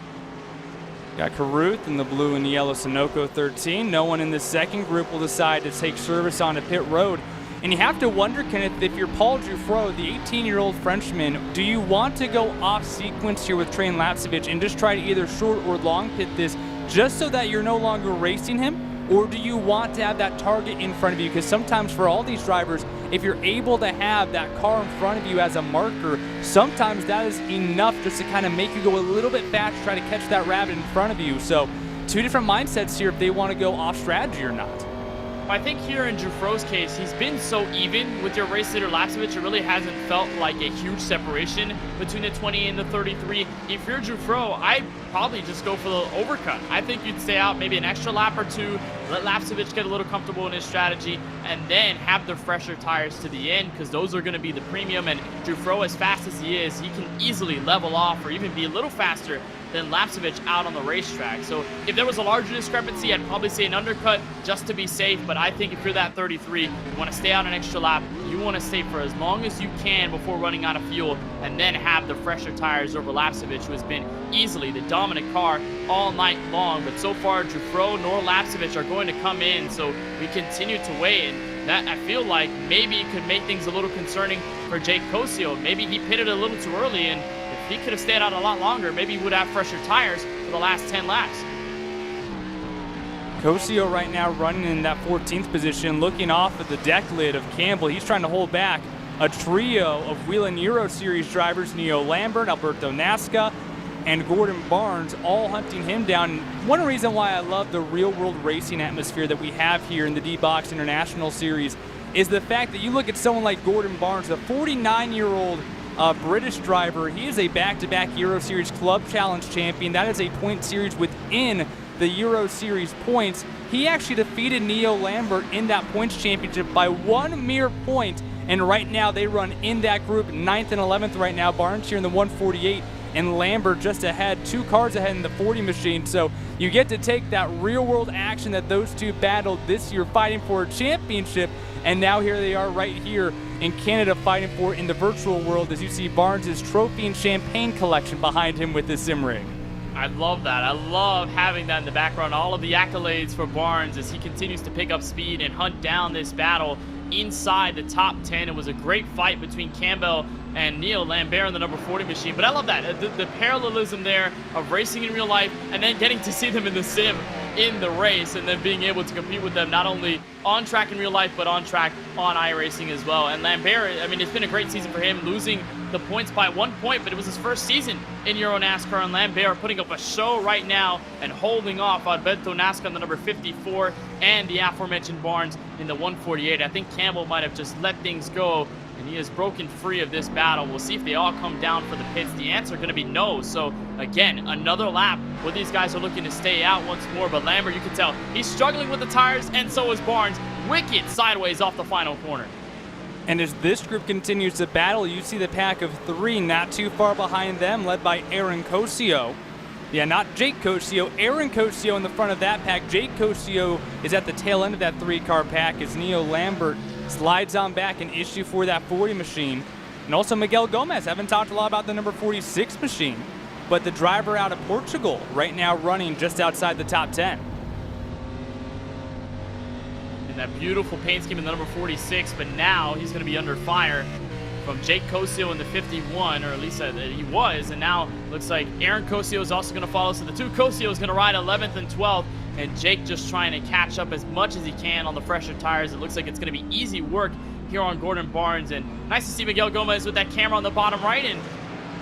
Got Caruth in the blue and the yellow Sunoco 13. No one in the second group will decide to take service onto pit road. And you have to wonder, Kenneth, if you're Paul Dufresne, the 18-year-old Frenchman, do you want to go off sequence here with Train Lapcevic and just try to either short or long pit this just so that you're no longer racing him? Or do you want to have that target in front of you? Because sometimes for all these drivers, if you're able to have that car in front of you as a marker, sometimes that is enough just to kind of make you go a little bit fast, try to catch that rabbit in front of you. So 2 different mindsets here if they want to go off strategy or not. I think here in Jufro's case, he's been so even with your race leader Lapsevich. It really hasn't felt like a huge separation between the 20 and the 33. If you're Jufro, I'd probably just go for the overcut. I think you'd stay out maybe an extra lap or two, let Lapsevich get a little comfortable in his strategy, and then have the fresher tires to the end, because those are going to be the premium. And Jufro, as fast as he is, he can easily level off or even be a little faster than Lapsevich out on the racetrack. So if there was a larger discrepancy, I'd probably say an undercut just to be safe. But I think if you're that 33, you want to stay out an extra lap. You want to stay for as long as you can before running out of fuel, and then have the fresher tires over Lapsevich, who has been easily the dominant car all night long. But so far, Jufro nor Lapsevich are going to come in, so we continue to wait. And that, I feel like, maybe could make things a little concerning for Jake Cosio. Maybe he pitted a little too early, and if he could have stayed out a lot longer, maybe he would have fresher tires for the last 10 laps. Cosio right now running in that 14th position, looking off at the deck lid of Campbell. He's trying to hold back a trio of Whelen Euro Series drivers, Neo Lambert, Alberto Nasca, and Gordon Barnes, all hunting him down. And one reason why I love the real-world racing atmosphere that we have here in the D-Box International Series is the fact that you look at someone like Gordon Barnes, a 49-year-old British driver. He is a back-to-back Euro Series Club Challenge champion. That is a point series within the Euro Series points. He actually defeated Neo Lambert in that points championship by one mere point, and right now they run in that group 9th and 11th right now. Barnes here in the 148, and Lambert just ahead, 2 cars ahead in the 40 machine. So you get to take that real-world action that those two battled this year, fighting for a championship, and now here they are right here in Canada fighting for it in the virtual world, as you see Barnes' trophy and champagne collection behind him with the sim rig. I love that. I love having that in the background. All of the accolades for Barnes as he continues to pick up speed and hunt down this battle inside the top 10. It was a great fight between Campbell and Neo Lambert in the number 40 machine. But I love that, the parallelism there of racing in real life and then getting to see them in the sim in the race, and then being able to compete with them not only on track in real life but on track on iRacing as well. And Lambert, I mean, it's been a great season for him, losing the points by 1 point, but it was his first season in Euro NASCAR, and Lambert putting up a show right now and holding off Alberto Nasca in the number 54 and the aforementioned Barnes in the 148. I think Campbell might have just let things go, and he has broken free of this battle. We'll see if they all come down for the pits. The answer going to be no. So again, another lap where these guys are looking to stay out once more. But Lambert, you can tell he's struggling with the tires, and so is Barnes. Wicked sideways off the final corner. And as this group continues to battle, you see the pack of 3 not too far behind them, led by Aaron Cosio. Yeah, not Jake Cosio, Aaron Cosio in the front of that pack. Jake Cosio is at the tail end of that 3-car pack as Neo Lambert slides on back, an issue for that 40 machine. And also Miguel Gomez, haven't talked a lot about the number 46 machine, but the driver out of Portugal right now running just outside the top 10. And that beautiful paint scheme in the number 46, but now he's going to be under fire from Jake Cosio in the 51, or at least he was, and now looks like Aaron Cosio is also going to follow. So the 2 Cosio is going to ride 11th and 12th, and Jake just trying to catch up as much as he can on the fresher tires. It looks like it's going to be easy work here on Gordon Barnes, and nice to see Miguel Gomez with that camera on the bottom right, and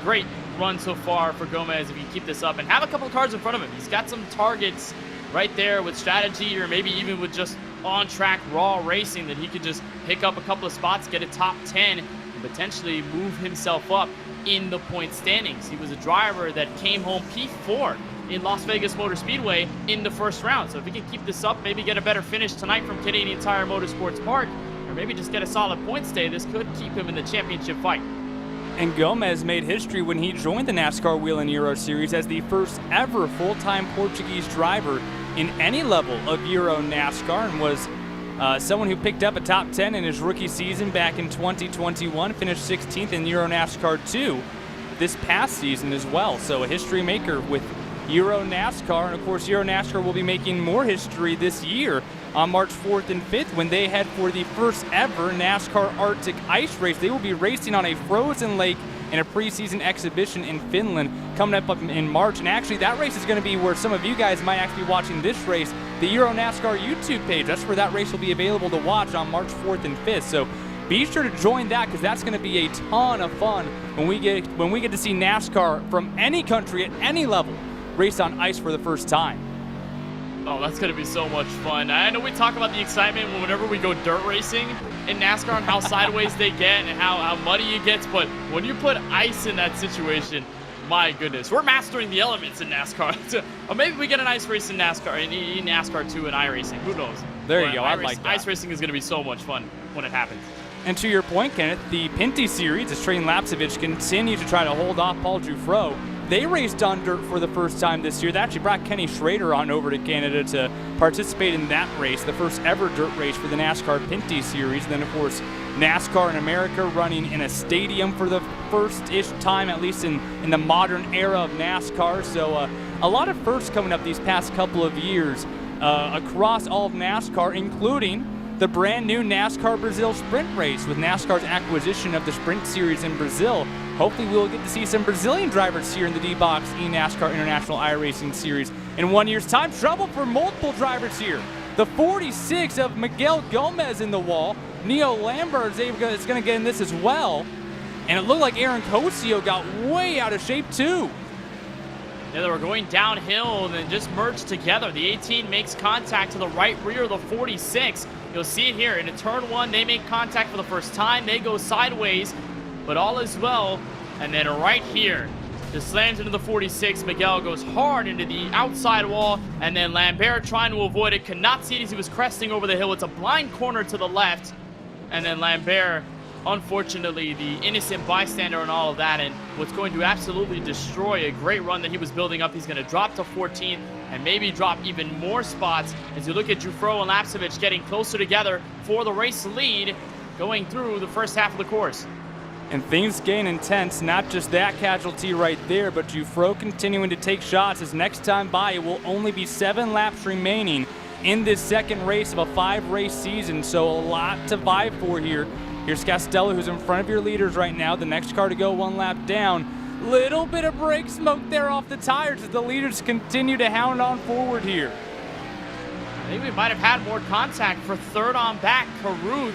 great run so far for Gomez if you keep this up and have a couple of cars in front of him. He's got some targets right there with strategy, or maybe even with just on-track raw racing, that he could just pick up a couple of spots, get a top 10, and potentially move himself up in the point standings. He was a driver that came home P4 in Las Vegas Motor Speedway in the first round. So if he can keep this up, maybe get a better finish tonight from Canadian Tire Motorsports Park, or maybe just get a solid point stay, this could keep him in the championship fight. And Gomez made history when he joined the NASCAR Whelen Euro Series as the first ever full-time Portuguese driver in any level of Euro NASCAR, and was someone who picked up a top 10 in his rookie season back in 2021, finished 16th in Euro NASCAR 2 this past season as well. So a history maker with Euro NASCAR, and of course Euro NASCAR will be making more history this year on March 4th and 5th when they head for the first ever NASCAR Arctic Ice Race. They will be racing on a frozen lake in a preseason exhibition in Finland coming up in March. And actually that race is going to be where some of you guys might actually be watching this race, the Euro NASCAR YouTube page. That's where that race will be available to watch on March 4th and 5th. So be sure to join that, because that's going to be a ton of fun when we get to see NASCAR from any country at any level race on ice for the first time. Oh, that's going to be so much fun. I know we talk about the excitement whenever we go dirt racing in NASCAR and how sideways they get and how muddy it gets, but when you put ice in that situation, my goodness, we're mastering the elements in NASCAR. Or maybe we get an ice race in NASCAR, in NASCAR 2 and iRacing. Who knows? There you go. I like that. Ice racing is going to be so much fun when it happens. And to your point, Kenneth, the Pinty Series, as Trey Lapcevich continue to try to hold off Paul Jufro. They raced on dirt for the first time this year. They actually brought Kenny Schrader on over to Canada to participate in that race, the first ever dirt race for the NASCAR Pinty Series. Then, of course, NASCAR in America running in a stadium for the first-ish time, at least in the modern era of NASCAR. So a lot of firsts coming up these past couple of years across all of NASCAR, including the brand new NASCAR Brazil Sprint race with NASCAR's acquisition of the Sprint Series in Brazil. Hopefully we'll get to see some Brazilian drivers here in the D-Box eNASCAR International iRacing Series in 1 year's time. Trouble for multiple drivers here. The 46 of Miguel Gomez in the wall. Neo Lambert is going to get in this as well. And it looked like Aaron Cosio got way out of shape too. Yeah, they were going downhill and then just merged together. The 18 makes contact to the right rear of the 46. You'll see it here. In turn one, they make contact for the first time. They go sideways, but all is well. And then right here, just slams into the 46. Miguel goes hard into the outside wall, and then Lambert trying to avoid it. Could not see it as he was cresting over the hill. It's a blind corner to the left. And then Lambert, unfortunately, the innocent bystander and all of that, and what's going to absolutely destroy a great run that he was building up. He's going to drop to 14 and maybe drop even more spots as you look at Jufro and Lapcevich getting closer together for the race lead going through the first half of the course. And things gain intense, not just that casualty right there, but Jufro continuing to take shots as next time by it will only be 7 laps remaining in this second race of a 5-race season, so a lot to vie for here. Here's Castello, who's in front of your leaders right now. The next car to go 1 lap down. Little bit of brake smoke there off the tires as the leaders continue to hound on forward here. I think we might have had more contact for third on back. Caruth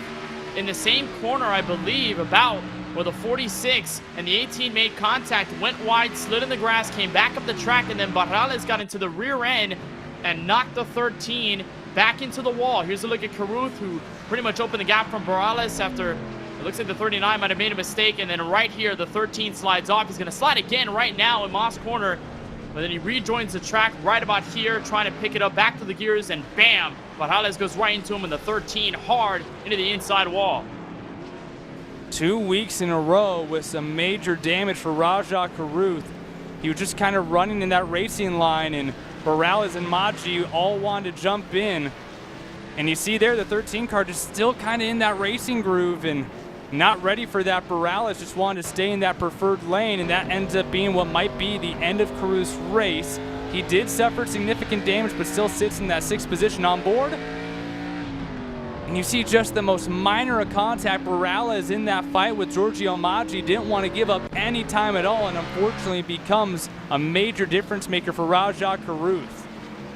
in the same corner, I believe, about where the 46 and the 18 made contact, went wide, slid in the grass, came back up the track, and then Barrales got into the rear end and knocked the 13 back into the wall. Here's a look at Caruth, who pretty much opened the gap from Barrales after it looks like the 39 might have made a mistake. And then right here, the 13 slides off. He's going to slide again right now in Moss Corner. But then he rejoins the track right about here, trying to pick it up back to the gears, and bam! Barrales goes right into him in the 13 hard into the inside wall. 2 weeks in a row with some major damage for Rajah Caruth. He was just kind of running in that racing line, and Barrales and Maggi all wanted to jump in. And you see there the 13 car just still kind of in that racing groove and not ready for that. Barrales just wanted to stay in that preferred lane, and that ends up being what might be the end of Caruth's race. He did suffer significant damage, but still sits in that 6th position on board. And you see just the most minor of contact. Barrales in that fight with Giorgio Maggi didn't want to give up any time at all, and unfortunately becomes a major difference maker for Rajah Caruth.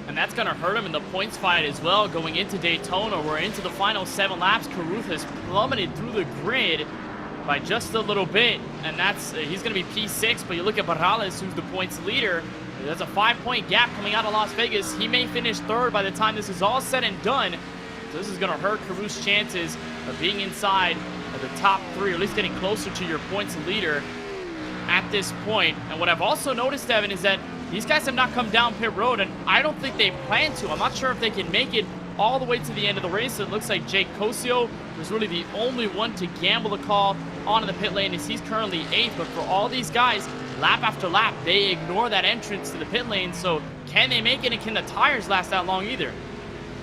And that's going to hurt him in the points fight as well going into Daytona. We're into the final 7 laps. Caruth has plummeted through the grid by just a little bit, and that's he's going to be P6. But you look at Barrales, who's the points leader. There's a 5-point gap coming out of Las Vegas. He may finish 3rd by the time this is all said and done. So this is going to hurt Caruth's chances of being inside of the top 3, or at least getting closer to your points leader at this point. And what I've also noticed, Evan, is that these guys have not come down pit road, and I don't think they plan to. I'm not sure if they can make it all the way to the end of the race. It looks like Jake Cosio was really the only one to gamble the call onto the pit lane, as he's currently 8th. But for all these guys, lap after lap, they ignore that entrance to the pit lane. So can they make it, and can the tires last that long either?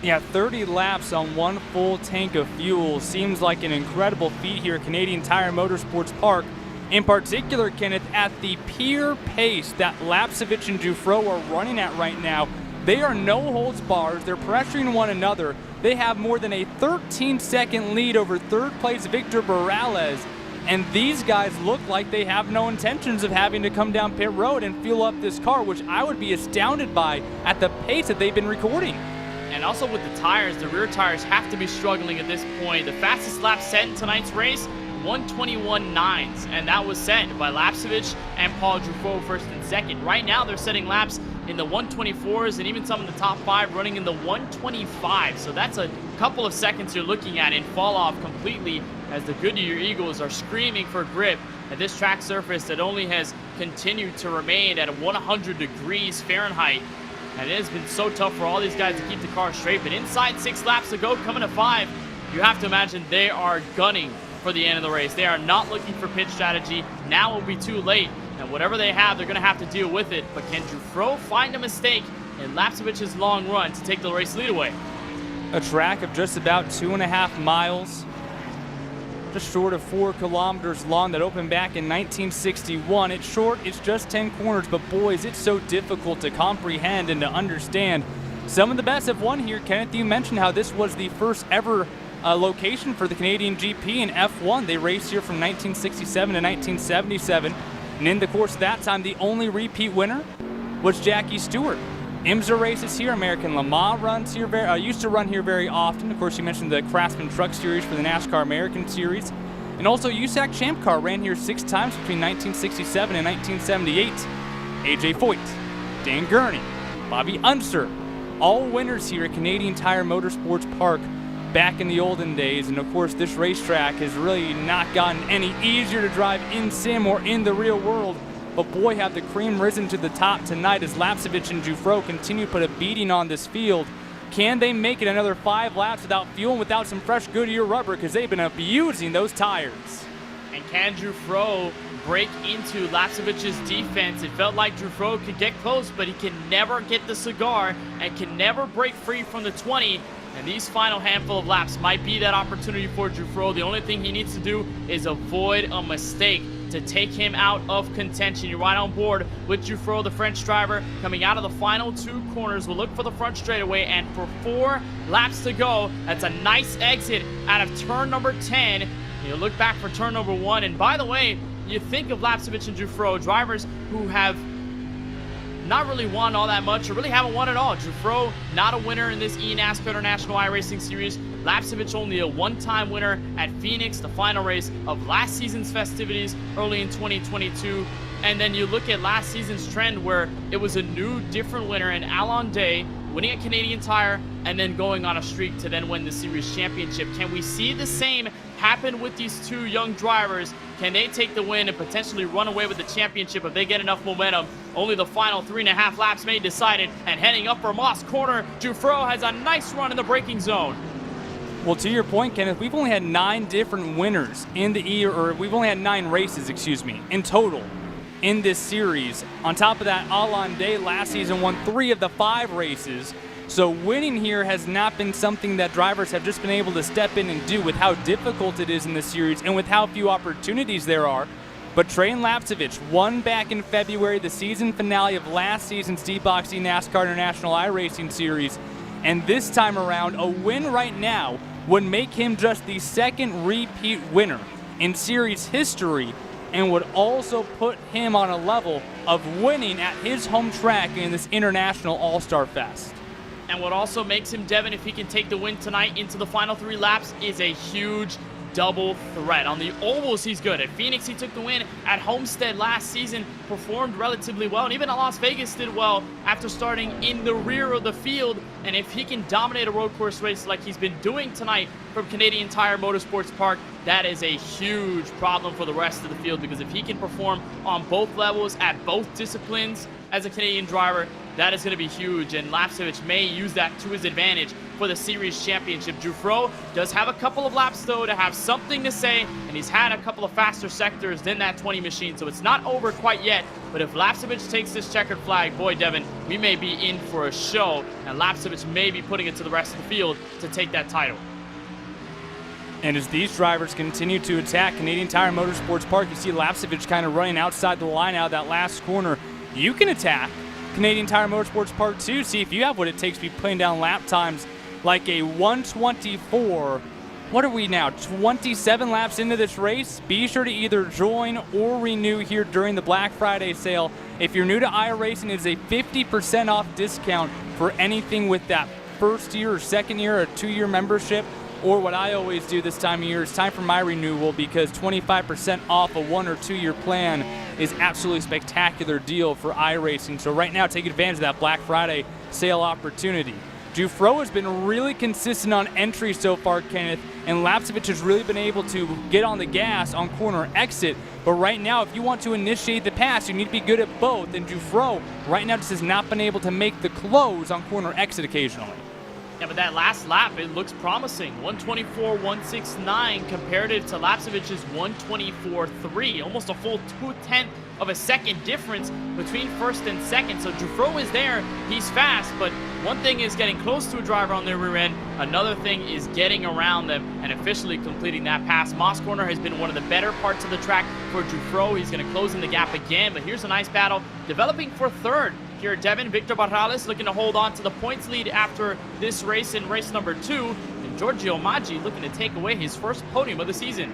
Yeah, 30 laps on 1 full tank of fuel seems like an incredible feat here at Canadian Tire Motorsports Park. In particular, Kenneth, at the pure pace that Lapcevich and Jufro are running at right now, they are no holds bars. They're pressuring one another. They have more than a 13-second lead over 3rd place Victor Barrales. And these guys look like they have no intentions of having to come down pit road and fuel up this car, which I would be astounded by at the pace that they've been recording. And also with the tires, the rear tires have to be struggling at this point. The fastest lap set in tonight's race, 1:21.9, and that was set by Lapcevich and Paul Jufro 1st and second. Right now, they're setting laps in the 124s and even some in the top 5 running in the 125. So that's a couple of seconds you're looking at and fall off completely as the Goodyear Eagles are screaming for grip at this track surface that only has continued to remain at 100 degrees Fahrenheit. And it has been so tough for all these guys to keep the car straight. But inside 6 laps to go, coming to 5, you have to imagine they are gunning for the end of the race. They are not looking for pit strategy. Now will be too late. And whatever they have, they're going to have to deal with it. But can Dufresne find a mistake in Lapsevic's long run to take the race lead away? A track of just about 2.5 miles, just short of 4 kilometers long, that opened back in 1961. It's short, it's just 10 corners, but boys, it's so difficult to comprehend and to understand. Some of the best have won here. Kenneth, you mentioned how this was the first ever location for the Canadian GP and F1. They raced here from 1967 to 1977. And in the course of that time, the only repeat winner was Jackie Stewart. IMSA races here. American Le Mans runs here. Used to run here very often. Of course, you mentioned the Craftsman Truck Series for the NASCAR American Series. And also USAC Champ Car ran here 6 times between 1967 and 1978. AJ Foyt, Dan Gurney, Bobby Unser, all winners here at Canadian Tire Motorsports Park back in the olden days. And of course, this racetrack has really not gotten any easier to drive in sim or in the real world. But boy, have the cream risen to the top tonight as Lapcevic and Dufresne continue to put a beating on this field. Can they make it another 5 laps without fuel and without some fresh Goodyear rubber, because they've been abusing those tires? And can Dufresne break into Lapcevic's defense? It felt like Dufresne could get close, but he can never get the cigar and can never break free from the 20. And these final handful of laps might be that opportunity for Dufresne. The only thing he needs to do is avoid a mistake to take him out of contention. You're right on board with Dufresne, the French driver, coming out of the final 2 corners. We'll look for the front straightaway, and for 4 laps to go, that's a nice exit out of turn number 10. You look back for turn number 1, and by the way, you think of Lapcevic and Dufresne, drivers who have not really won all that much, or really haven't won at all. Dufresne, not a winner in this eNASCAR International iRacing Series. Lapcevic only a 1-time winner at Phoenix, the final race of last season's festivities early in 2022. And then you look at last season's trend where it was a new, different winner in Alon Day, winning at Canadian Tire, and then going on a streak to then win the series championship. Can we see the same happen with these 2 young drivers? Can they take the win and potentially run away with the championship if they get enough momentum? Only the final 3.5 laps may decide it. And heading up for Moss Corner, Dufresne has a nice run in the braking zone. Well, to your point, Kenneth, we've only had 9 different winners in the we've only had 9 races, in total in this series. On top of that, Alon Day last season won 3 of the 5 races. So winning here has not been something that drivers have just been able to step in and do, with how difficult it is in this series and with how few opportunities there are. But Trey Lapcevic won back in February, the season finale of last season's D-Box NASCAR International iRacing Series. And this time around, a win right now would make him just the 2nd repeat winner in series history, and would also put him on a level of winning at his home track in this International All-Star Fest. And what also makes him, Devin, if he can take the win tonight into the final 3 laps, is a huge double threat. On the ovals, he's good. At Phoenix, he took the win. At Homestead last season, performed relatively well. And even at Las Vegas, did well after starting in the rear of the field. And if he can dominate a road course race like he's been doing tonight from Canadian Tire Motorsports Park, that is a huge problem for the rest of the field, because if he can perform on both levels at both disciplines as a Canadian driver, that is going to be huge, and Lapcevic may use that to his advantage for the series championship. Dufresne does have a couple of laps, though, to have something to say, and he's had a couple of faster sectors than that 20 machine, so it's not over quite yet. But if Lapcevic takes this checkered flag, boy, Devin, we may be in for a show, and Lapcevic may be putting it to the rest of the field to take that title. And as these drivers continue to attack Canadian Tire Motorsports Park, you see Lapcevic kind of running outside the line out of that last corner. You can attack Canadian Tire Motorsports Park too. See if you have what it takes to be putting down lap times like a 124. What are we now, 27 laps into this race? Be sure to either join or renew here during the Black Friday sale. If you're new to iRacing, it is a 50% off discount for anything with that 1st year or 2nd year or 2-year membership. or what I always do this time of year, it's time for my renewal, because 25% off a 1 or 2 year plan is absolutely spectacular deal for iRacing. So right now, take advantage of that Black Friday sale opportunity. Dufresne has been really consistent on entry so far, Kenneth, and Lapcevich has really been able to get on the gas on corner exit. But right now, if you want to initiate the pass, you need to be good at both. And Dufresne right now just has not been able to make the close on corner exit occasionally. Yeah, but that last lap, it looks promising. 124.169 compared to Lapcevich's 124.3. Almost a full 2/10 of a second difference between first and second. So Dufresne is there. He's fast, but one thing is getting close to a driver on their rear end. Another thing is getting around them and officially completing that pass. Moss Corner has been one of the better parts of the track for Dufresne. He's going to close in the gap again, but here's a nice battle developing for third. Here at Devon, Victor Barrales looking to hold on to the points lead after this race in race number 2. And Giorgio Maggi looking to take away his first podium of the season.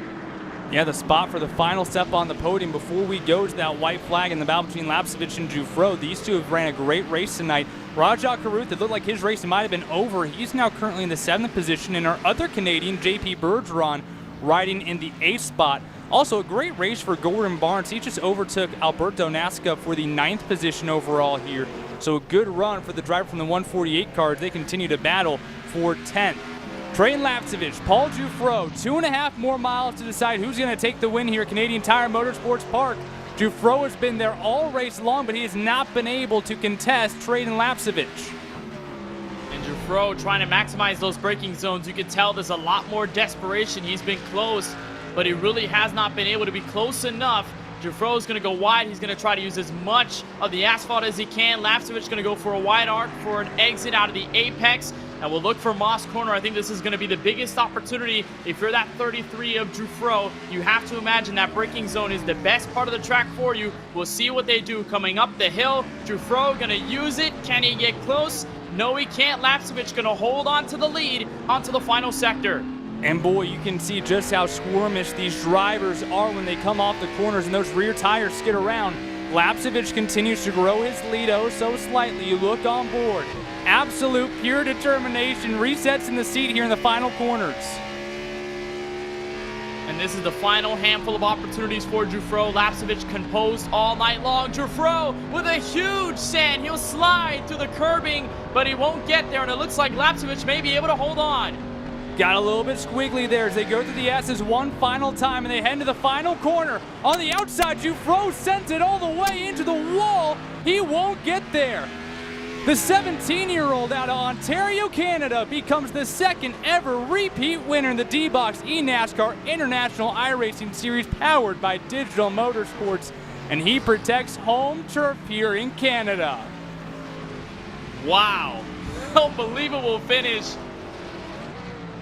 Yeah, the spot for the final step on the podium before we go to that white flag in the battle between Lapcevich and Dufresne. These two have ran a great race tonight. Rajah Caruth, it looked like his race might have been over. He's now currently in the 7th position, and our other Canadian, JP Bergeron, riding in the 8th spot. Also, a great race for Gordon Barnes. He just overtook Alberto Nasca for the 9th position overall here. So a good run for the driver from the 148 car as they continue to battle for 10th. Trey Lapcevich, Paul Dufresne, 2.5 more miles to decide who's going to take the win here at Canadian Tire Motorsports Park. Dufresne has been there all race long, but he has not been able to contest Trey Lapcevich. And Dufresne trying to maximize those braking zones. You can tell there's a lot more desperation. He's been close, but he really has not been able to be close enough. Dufresne is going to go wide. He's going to try to use as much of the asphalt as he can. Lapcevich is going to go for a wide arc for an exit out of the apex. And we'll look for Moss Corner. I think this is going to be the biggest opportunity. If you're that 33 of Dufresne, you have to imagine that braking zone is the best part of the track for you. We'll see what they do coming up the hill. Dufresne going to use it. Can he get close? No, he can't. Lapcevich going to hold on to the lead onto the final sector. And boy, you can see just how squirmish these drivers are when they come off the corners and those rear tires skid around. Lapcevich continues to grow his lead oh so slightly. You look on board. Absolute pure determination, resets in the seat here in the final corners. And this is the final handful of opportunities for Dufresne. Lapcevich composed all night long. Dufresne with a huge sand. He'll slide through the curbing, but he won't get there, and it looks like Lapcevich may be able to hold on. Got a little bit squiggly there as they go through the S's one final time, and they head into the final corner. On the outside, Dufresne sent it all the way into the wall. He won't get there. The 17-year-old out of Ontario, Canada, becomes the second ever repeat winner in the D-Box eNASCAR International iRacing Series powered by Digital Motorsports, and he protects home turf here in Canada. Wow, unbelievable finish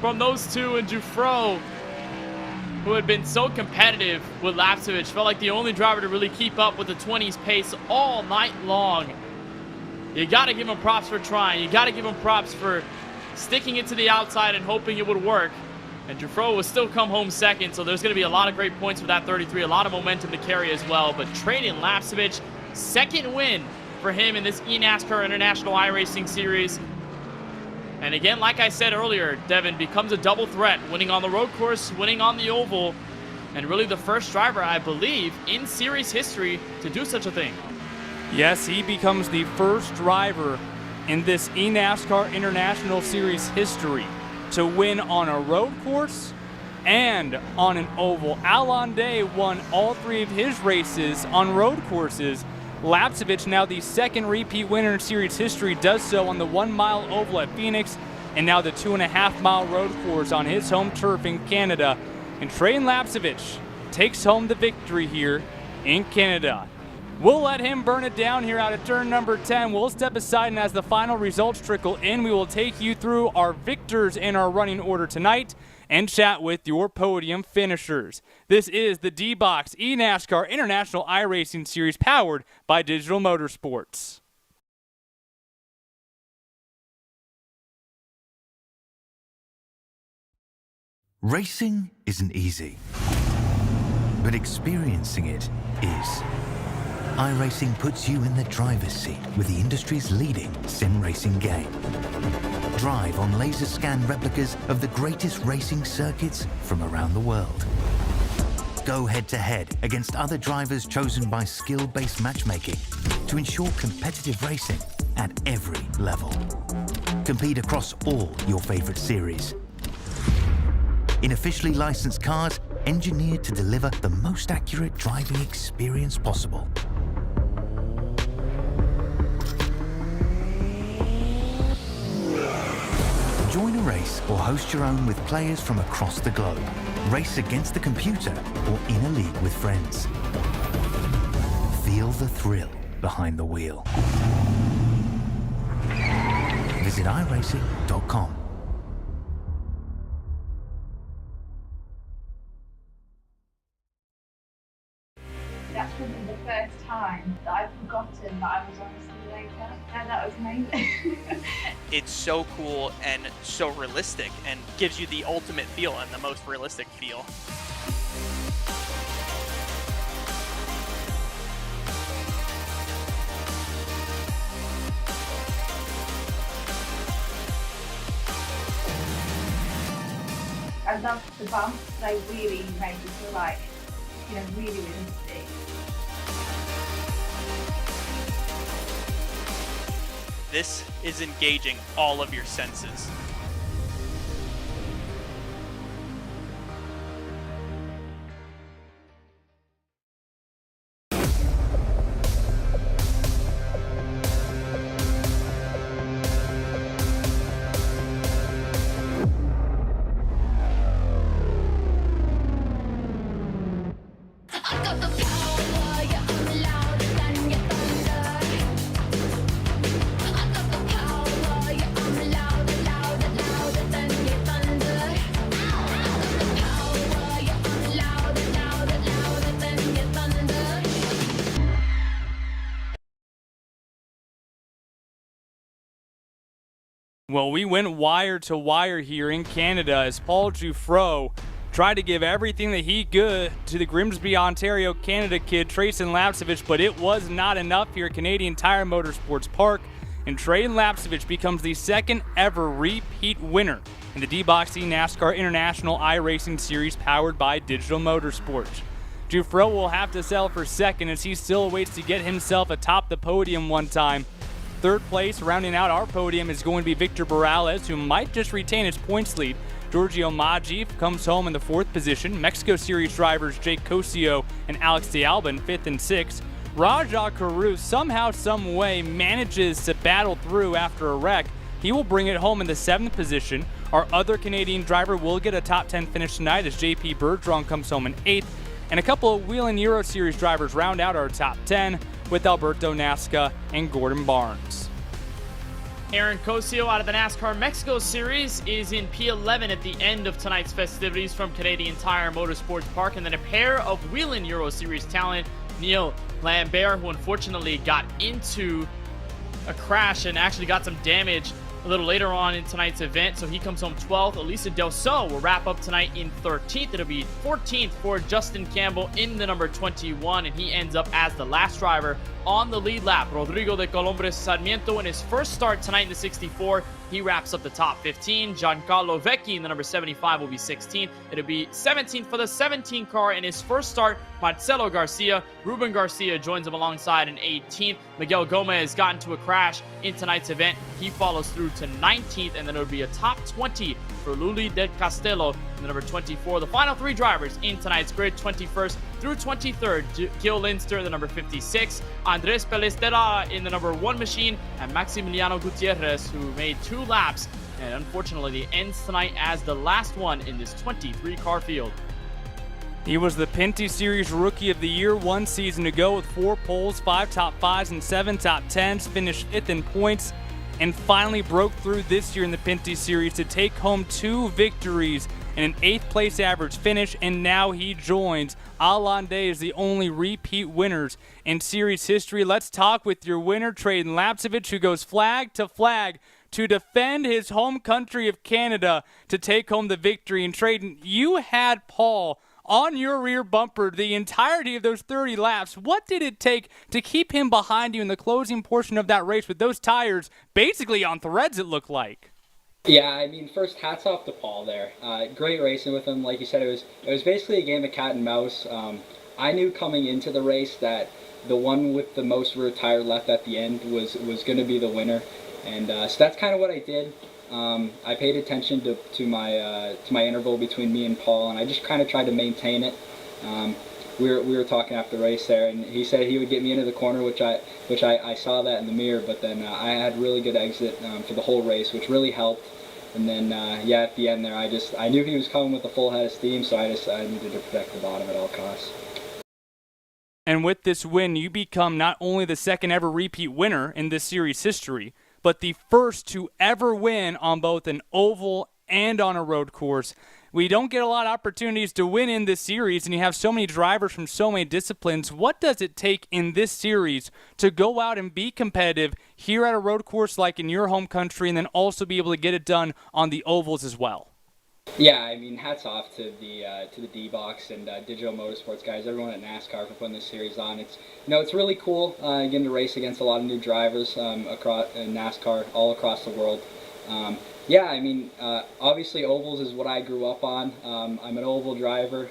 from those two, and Dufresne, who had been so competitive with Lapcevich, felt like the only driver to really keep up with the 20s pace all night long. You got to give him props for trying. You got to give him props for sticking it to the outside and hoping it would work. And Dufresne will still come home second, so there's going to be a lot of great points for that 33, a lot of momentum to carry as well. But Trey Lapcevich, second win for him in this eNASCAR International iRacing Series. And again, like I said earlier, Devin becomes a double threat, winning on the road course, winning on the oval, and really the first driver, I believe, in series history to do such a thing. Yes, he becomes the first driver in this eNASCAR International Series history to win on a road course and on an oval. Alain Day won all 3 of his races on road courses. Lapcevich, now the second repeat winner in series history, does so on the 1-mile oval at Phoenix and now the 2.5-mile road course on his home turf in Canada. And Trey Lapcevich takes home the victory here in Canada. We'll let him burn it down here out of turn number 10. We'll step aside, and as the final results trickle in, we will take you through our victors in our running order tonight and chat with your podium finishers. This is the D-Box eNASCAR International iRacing Series powered by Digital Motorsports. Racing isn't easy, but experiencing it is. iRacing puts you in the driver's seat with the industry's leading sim racing game. Drive on laser scan replicas of the greatest racing circuits from around the world. Go head-to-head against other drivers chosen by skill-based matchmaking to ensure competitive racing at every level. Compete across all your favorite series. In officially licensed cars, engineered to deliver the most accurate driving experience possible. Join a race or host your own with players from across the globe. Race against the computer or in a league with friends. Feel the thrill behind the wheel. Visit iRacing.com. That's probably the first time that I've forgotten that I was on a simulator, and that was amazing. It's so cool and so realistic and gives you the ultimate feel and the most realistic feel. I loved the bumps. They really made me feel like, really realistic. This is engaging all of your senses. Well, we went wire to wire here in Canada as Paul Giuffreau tried to give everything that he could to the Grimsby, Ontario, Canada kid, Trayson Lapcevich, but it was not enough here at Canadian Tire Motorsports Park, and Trayson Lapcevich becomes the second ever repeat winner in the D-Box eNASCAR International iRacing Series powered by Digital Motorsports. Giuffreau will have to settle for second as he still awaits to get himself atop the podium one time. Third place, rounding out our podium, is going to be Victor Morales, who might just retain his points lead. Giorgio Maggi comes home in the fourth position. Mexico Series drivers Jake Cosio and Alex de Alba in fifth and sixth. Rajah Carew somehow, some way manages to battle through after a wreck. He will bring it home in the seventh position. Our other Canadian driver will get a top 10 finish tonight as JP Bergeron comes home in eighth. And a couple of Whelen Euro Series drivers round out our top 10 with Alberto Nasca and Gordon Barnes. Aaron Cosio out of the NASCAR Mexico Series is in P11 at the end of tonight's festivities from Canadian Tire Motorsports Park. And then a pair of Whelen Euro Series talent, Neil Lambert, who unfortunately got into a crash and actually got some damage a little later on in tonight's event, so he comes home 12th. Elisa Del Sol will wrap up tonight in 13th. It'll be 14th for Justin Campbell in the number 21, and he ends up as the last driver on the lead lap. Rodrigo de Colombres Sarmiento in his first start tonight in the 64. He wraps up the top 15. Giancarlo Vecchi in the number 75 will be 16th. It'll be 17th for the 17 car in his first start. Marcelo Garcia. Ruben Garcia joins him alongside in 18th. Miguel Gomez got into a crash in tonight's event. He follows through to 19th, and then it'll be a top 20 for Luli del Castello in the number 24. The final three drivers in tonight's grid, 21st through 23rd, Gil Linster in the number 56, Andres Pelestera in the number 1 machine, and Maximiliano Gutierrez, who made 2 laps, and unfortunately he ends tonight as the last one in this 23-car field. He was the Pinty Series Rookie of the Year 1 season ago with 4 poles, 5 top 5s, and 7 top 10s, finished 5th in points, and finally broke through this year in the Pinty Series to take home 2 victories and an 8th place average finish, and now he joins Alain Day as the only repeat winners in series history. Let's talk with your winner, Trayson Lapcevich, who goes flag to flag to defend his home country of Canada to take home the victory. And Trayson, you had Paul on your rear bumper the entirety of those 30 laps. What did it take to keep him behind you in the closing portion of that race with those tires basically on threads, it looked like? Yeah, I mean, first, hats off to Paul there. Great racing with him. Like you said, it was basically a game of cat and mouse. I knew coming into the race that the one with the most rear tire left at the end was going to be the winner, and so that's kind of what I did. I paid attention to my interval between me and Paul, and I just kind of tried to maintain it. Um, we were talking after the race there, and he said he would get me into the corner, which I saw that in the mirror. But then I had really good exit for the whole race, which really helped. And then yeah, at the end there, I knew he was coming with a full head of steam, so I needed to protect the bottom at all costs. And with this win, you become not only the second ever repeat winner in this series history, but the first to ever win on both an oval and on a road course. We don't get a lot of opportunities to win in this series, and you have so many drivers from so many disciplines. What does it take in this series to go out and be competitive here at a road course like in your home country, and then also be able to get it done on the ovals as well? Yeah, I mean, hats off to the D-Box and Digital Motorsports guys, everyone at NASCAR for putting this series on. It's really cool getting to race against a lot of new drivers across NASCAR all across the world. Yeah, I mean, obviously ovals is what I grew up on. I'm an oval driver.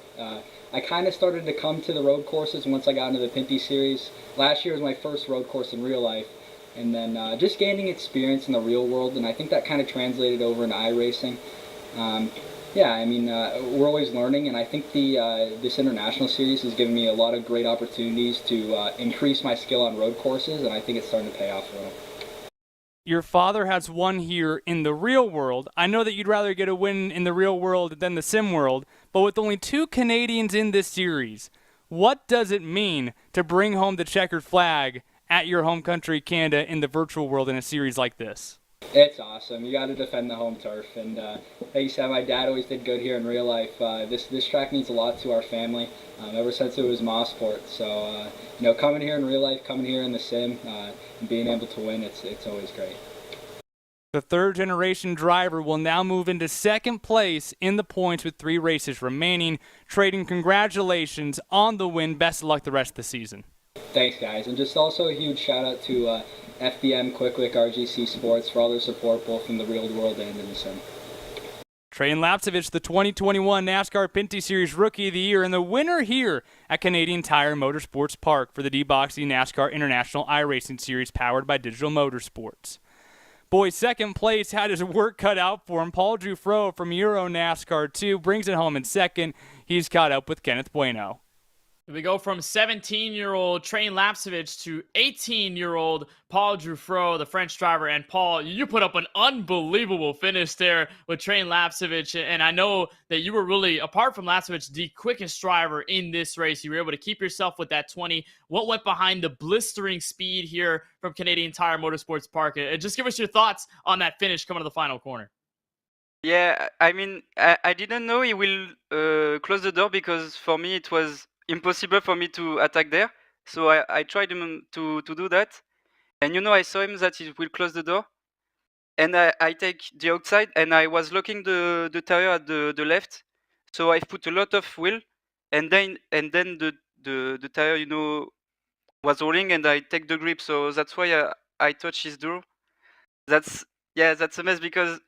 I kind of started to come to the road courses once I got into the Pinty series. Last year was my first road course in real life, and then just gaining experience in the real world, and I think that kind of translated over into iRacing. Yeah, I mean, we're always learning, and I think this international series has given me a lot of great opportunities to increase my skill on road courses, and I think it's starting to pay off a little. Your father has won here in the real world. I know that you'd rather get a win in the real world than the sim world, but with only 2 Canadians in this series, what does it mean to bring home the checkered flag at your home country, Canada, in the virtual world in a series like this? It's awesome. You got to defend the home turf, and like you said, my dad always did good here in real life. This track means a lot to our family ever since it was Mossport. So coming here in real life, coming here in the sim, and being able to win, it's always great. The third-generation driver will now move into second place in the points with 3 races remaining. Trading, congratulations on the win. Best of luck the rest of the season. Thanks, guys, and just also a huge shout out to FBM, Quick, RGC Sports for all their support both in the real world and in the sim. Trajan Lapcevich, the 2021 NASCAR Pinty Series Rookie of the Year, and the winner here at Canadian Tire Motorsports Park for the D-Box NASCAR International iRacing Series powered by Digital Motorsports. Boy, second place had his work cut out for him. Paul Jufro from Euro NASCAR 2 brings it home in second. He's caught up with Kenneth Bueno. We go from 17-year-old Trajan Lapcevich to 18-year-old Paul Jufro, the French driver. And Paul, you put up an unbelievable finish there with Trajan Lapcevich. And I know that you were really, apart from Lapcevich, the quickest driver in this race. You were able to keep yourself with that 20. What went behind the blistering speed here from Canadian Tire Motorsports Park? Just give us your thoughts on that finish coming to the final corner. Yeah, I mean, I didn't know he will close the door because for me it was impossible for me to attack there. So I tried him to do that. And I saw him that he will close the door. And I take the outside and I was locking the tire at the left. So I put a lot of wheel and then the tire, was rolling and I take the grip. So that's why I touch his door. That's a mess because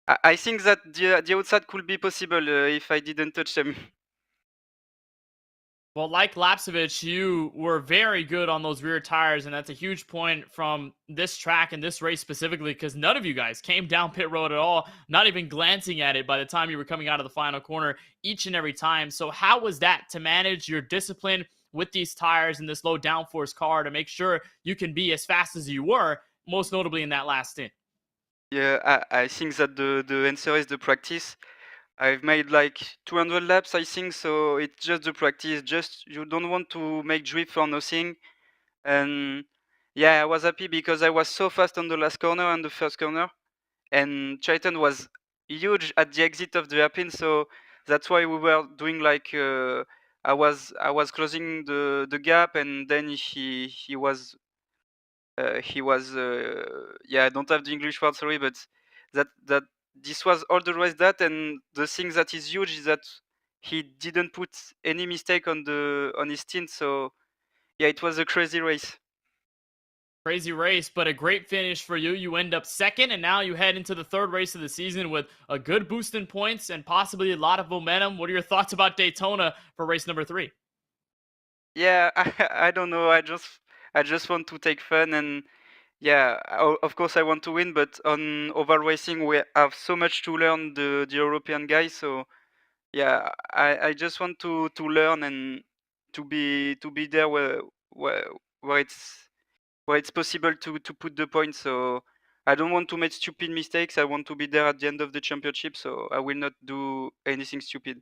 I think that the outside could be possible if I didn't touch them. Well, like Lapcevich, you were very good on those rear tires, and that's a huge point from this track and this race specifically because none of you guys came down pit road at all, not even glancing at it by the time you were coming out of the final corner each and every time. So how was that to manage your discipline with these tires and this low downforce car to make sure you can be as fast as you were, most notably in that last stint? Yeah, I think that the answer is the practice. I've made like 200 laps, I think, so it's just the practice. Just you don't want to make drift for nothing. And yeah, I was happy because I was so fast on the last corner and the first corner. And Triton was huge at the exit of the hairpin, so that's why we were doing like I was closing the gap, and then he was, I don't have the English word, sorry, but that this was all the race that. And the thing that is huge is that he didn't put any mistake on his stint. So yeah, it was a crazy race. Crazy race, but a great finish for you. You end up second, and now you head into the third race of the season with a good boost in points and possibly a lot of momentum. What are your thoughts about Daytona for race number 3? Yeah, I don't know. I just want to take fun, and yeah, of course I want to win, but on oval racing we have so much to learn, the European guys. So yeah, I just want to learn and to be there where where it's where it's possible to put the points. So I don't want to make stupid mistakes. I want to be there at the end of the championship. So I will not do anything stupid.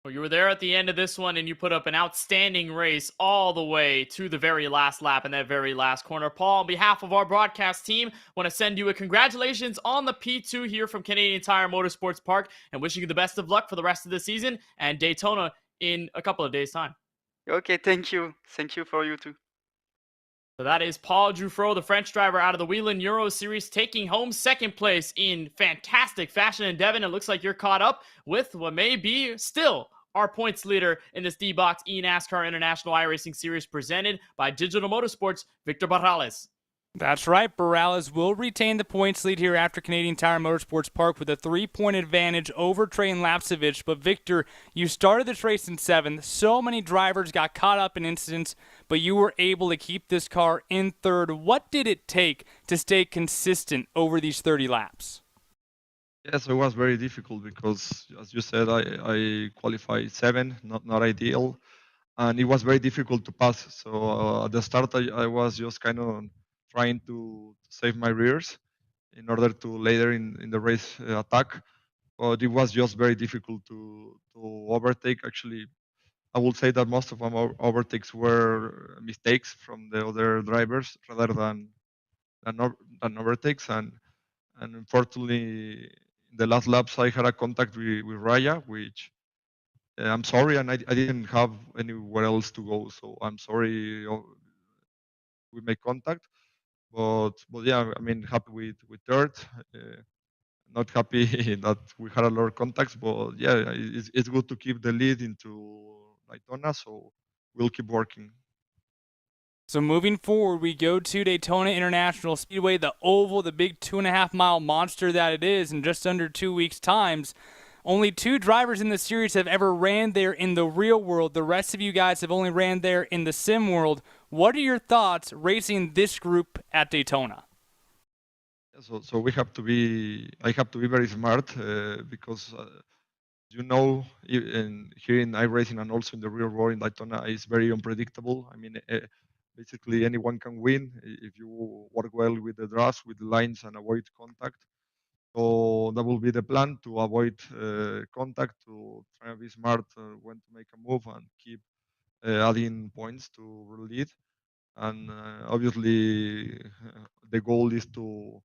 Well, you were there at the end of this one, and you put up an outstanding race all the way to the very last lap in that very last corner. Paul, on behalf of our broadcast team, want to send you a congratulations on the P2 here from Canadian Tire Motorsports Park, and wishing you the best of luck for the rest of the season and Daytona in a couple of days' time. Okay, thank you. Thank you for you too. So that is Paul Jouffreau, the French driver out of the Whelen Euro Series, taking home second place in fantastic fashion. And Devin, it looks like you're caught up with what may be still our points leader in this D-Box eNASCAR International iRacing Series presented by Digital Motorsports, Victor Barrales. That's right. Barrales will retain the points lead here after Canadian Tire Motorsports Park with a 3-point advantage over Train Lapsevich. But Victor, you started this race in 7th. So many drivers got caught up in incidents, but you were able to keep this car in 3rd. What did it take to stay consistent over these 30 laps? Yes, it was very difficult because, as you said, I qualified 7, not ideal, and it was very difficult to pass. So at the start, I was just kind of trying to save my rears in order to later in the race attack. But it was just very difficult to overtake. Actually, I would say that most of our overtakes were mistakes from the other drivers rather than overtakes. And unfortunately, in the last laps, I had a contact with Raya, which I'm sorry, and I didn't have anywhere else to go. So I'm sorry we made contact. But yeah, I mean, happy with 3rd. Not happy that we had a lot of contacts, but yeah, it's good to keep the lead into Daytona. So we'll keep working. So moving forward, we go to Daytona International Speedway, the oval, the big 2.5-mile monster that it is, in just under 2 weeks' times. Only 2 drivers in the series have ever ran there in the real world. The rest of you guys have only ran there in the sim world. What are your thoughts racing this group at Daytona? So we have to be. I have to be very smart because you know, here in iRacing and also in the real world in Daytona, it's very unpredictable. I mean, basically anyone can win if you work well with the drafts, with the lines, and avoid contact. So that will be the plan, to avoid contact, to try to be smart when to make a move and keep adding points to lead. And obviously, the goal is to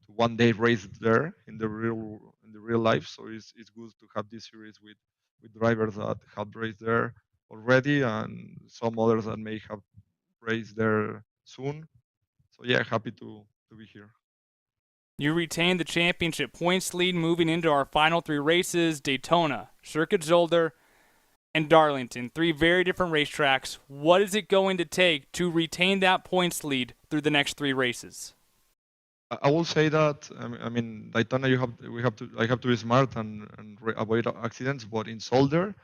one day race there in the real life. So it's good to have this series with drivers that have raced there already and some others that may have raced there soon. So yeah, happy to be here. You retain the championship points lead moving into our final 3 races: Daytona, Circuit Zolder, and Darlington. 3 very different racetracks. What is it going to take to retain that points lead through the next 3 races? I will say that I mean Daytona, I have to be smart and avoid accidents. But in Zolder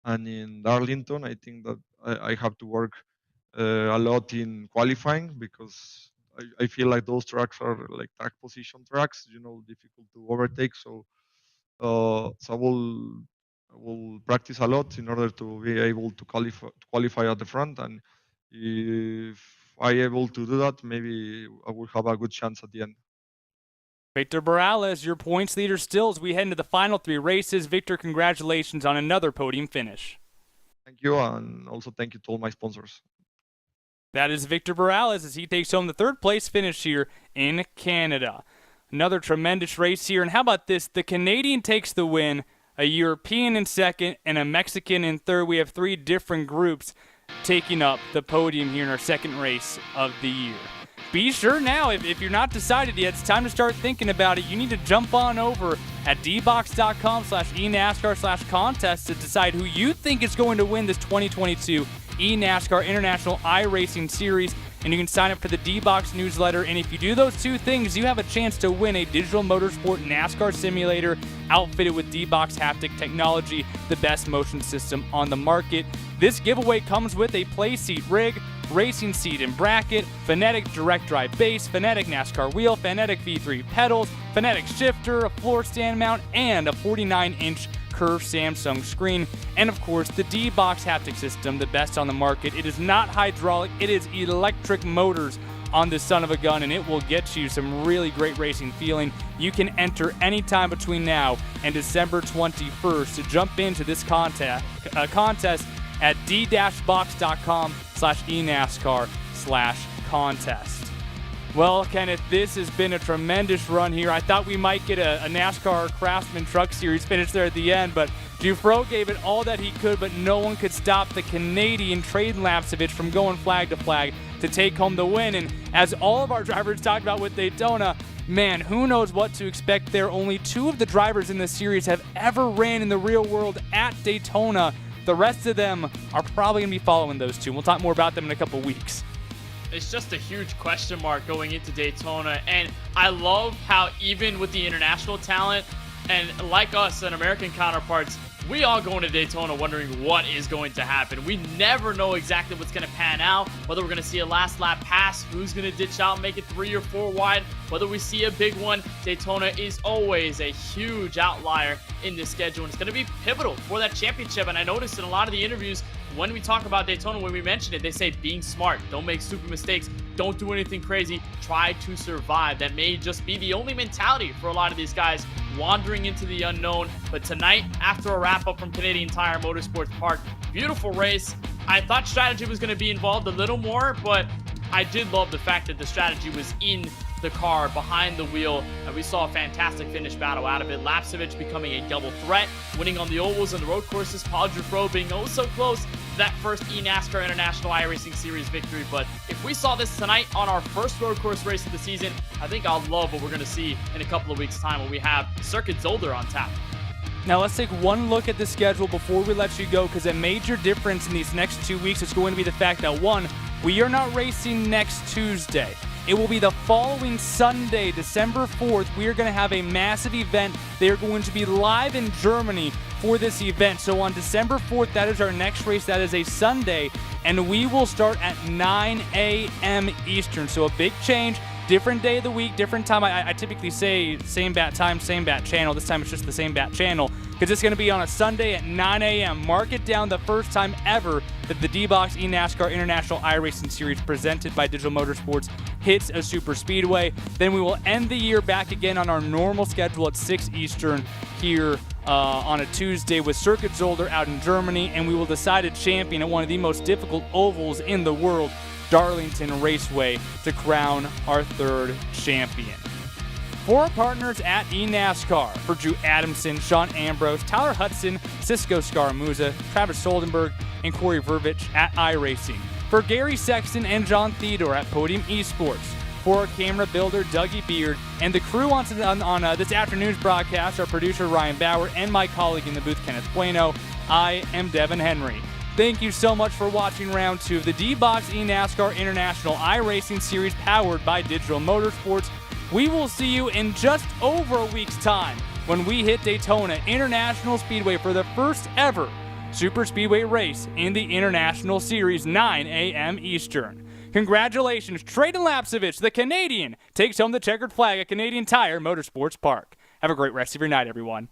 and in Darlington, I think that I have to work a lot in qualifying, because I feel like those tracks are like track position tracks, difficult to overtake. So I will practice a lot in order to be able to qualify at the front. And if I able to do that, maybe I will have a good chance at the end. Victor Barrales, your points leader still as we head into the final 3 races. Victor, congratulations on another podium finish. Thank you, and also thank you to all my sponsors. That is Victor Barrales as he takes home the 3rd place finish here in Canada. Another tremendous race here. And how about this? The Canadian takes the win, a European in 2nd, and a Mexican in 3rd. We have 3 different groups taking up the podium here in our 2nd race of the year. Be sure now, if you're not decided yet, it's time to start thinking about it. You need to jump on over at dbox.com/eNASCAR/contest to decide who you think is going to win this 2022 eNASCAR International iRacing Series. and you can sign up for the D-Box newsletter. And if you do those two things, you have a chance to win a digital motorsport NASCAR simulator outfitted with D-Box haptic technology, the best motion system on the market. This giveaway comes with a play seat rig, racing seat and bracket, Phonetic direct drive base, Phonetic NASCAR wheel, Phonetic V3 pedals, Phonetic shifter, a floor stand mount, and a 49-inch curved Samsung screen, and of course the D-Box haptic system, the best on the market. It is not hydraulic, it is electric motors on this son of a gun, and it will get you some really great racing feeling. You can enter anytime between now and December 21st to jump into this contest at d-box.com/eNASCAR/contest. Well, Kenneth, this has been a tremendous run here. I thought we might get a NASCAR Craftsman Truck Series finish there at the end, but Jufro gave it all that he could, but no one could stop the Canadian Traden Lapcevich from going flag to flag to take home the win. And as all of our drivers talked about with Daytona, man, who knows what to expect there. Only 2 of the drivers in this series have ever ran in the real world at Daytona. The rest of them are probably going to be following those 2. We'll talk more about them in a couple weeks. It's just a huge question mark going into Daytona, and I love how even with the international talent, and like us and American counterparts, we all go into Daytona wondering what is going to happen. We never know exactly what's going to pan out, whether we're going to see a last lap pass, who's going to ditch out and make it 3 or 4 wide, whether we see a big one. Daytona is always a huge outlier in this schedule, and it's going to be pivotal for that championship. And I noticed in a lot of the interviews, when we talk about Daytona, when we mention it, they say being smart, don't make stupid mistakes, don't do anything crazy, try to survive. That may just be the only mentality for a lot of these guys wandering into the unknown. But tonight, after a wrap-up from Canadian Tire Motorsports Park, beautiful race. I thought strategy was going to be involved a little more, but I did love the fact that the strategy was in the car, behind the wheel, and we saw a fantastic finish battle out of it. Lapcevich becoming a double threat, winning on the ovals and the road courses. Paul Jufro being oh so close to that first eNASCAR International iRacing Series victory. But if we saw this tonight on our first road course race of the season, I think I'll love what we're going to see in a couple of weeks' time when we have Circuit Zolder on tap. Now let's take one look at the schedule before we let you go, because a major difference in these next 2 weeks is going to be the fact that, one, we are not racing next Tuesday. It will be the following Sunday, December 4th. We are going to have a massive event. They are going to be live in Germany for this event. So on December 4th, that is our next race. That is a Sunday, and we will start at 9 a.m. Eastern. So a big change. Different day of the week, different time. I typically say same bat time, same bat channel. This time it's just the same bat channel because it's going to be on a Sunday at 9 a.m. Mark it down, the first time ever that the D-Box eNASCAR International iRacing Series presented by Digital Motorsports hits a super speedway. Then we will end the year back again on our normal schedule at 6 Eastern here on a Tuesday with Circuit Zolder out in Germany, and we will decide a champion at one of the most difficult ovals in the world, Darlington Raceway, to crown our 3rd champion. For our partners at eNASCAR, for Drew Adamson, Sean Ambrose, Tyler Hudson, Cisco Scaramuza, Travis Soldenberg, and Corey Vervich at iRacing. For Gary Sexton and John Theodore at Podium Esports. For our camera builder, Dougie Beard, and the crew on this afternoon's broadcast, our producer, Ryan Bauer, and my colleague in the booth, Kenneth Bueno, I am Devin Henry. Thank you so much for watching round 2 of the D-Box eNASCAR International iRacing Series powered by Digital Motorsports. We will see you in just over a week's time when we hit Daytona International Speedway for the first ever Super Speedway race in the International Series, 9 a.m. Eastern. Congratulations, Traden Lapcevich, the Canadian, takes home the checkered flag at Canadian Tire Motorsports Park. Have a great rest of your night, everyone.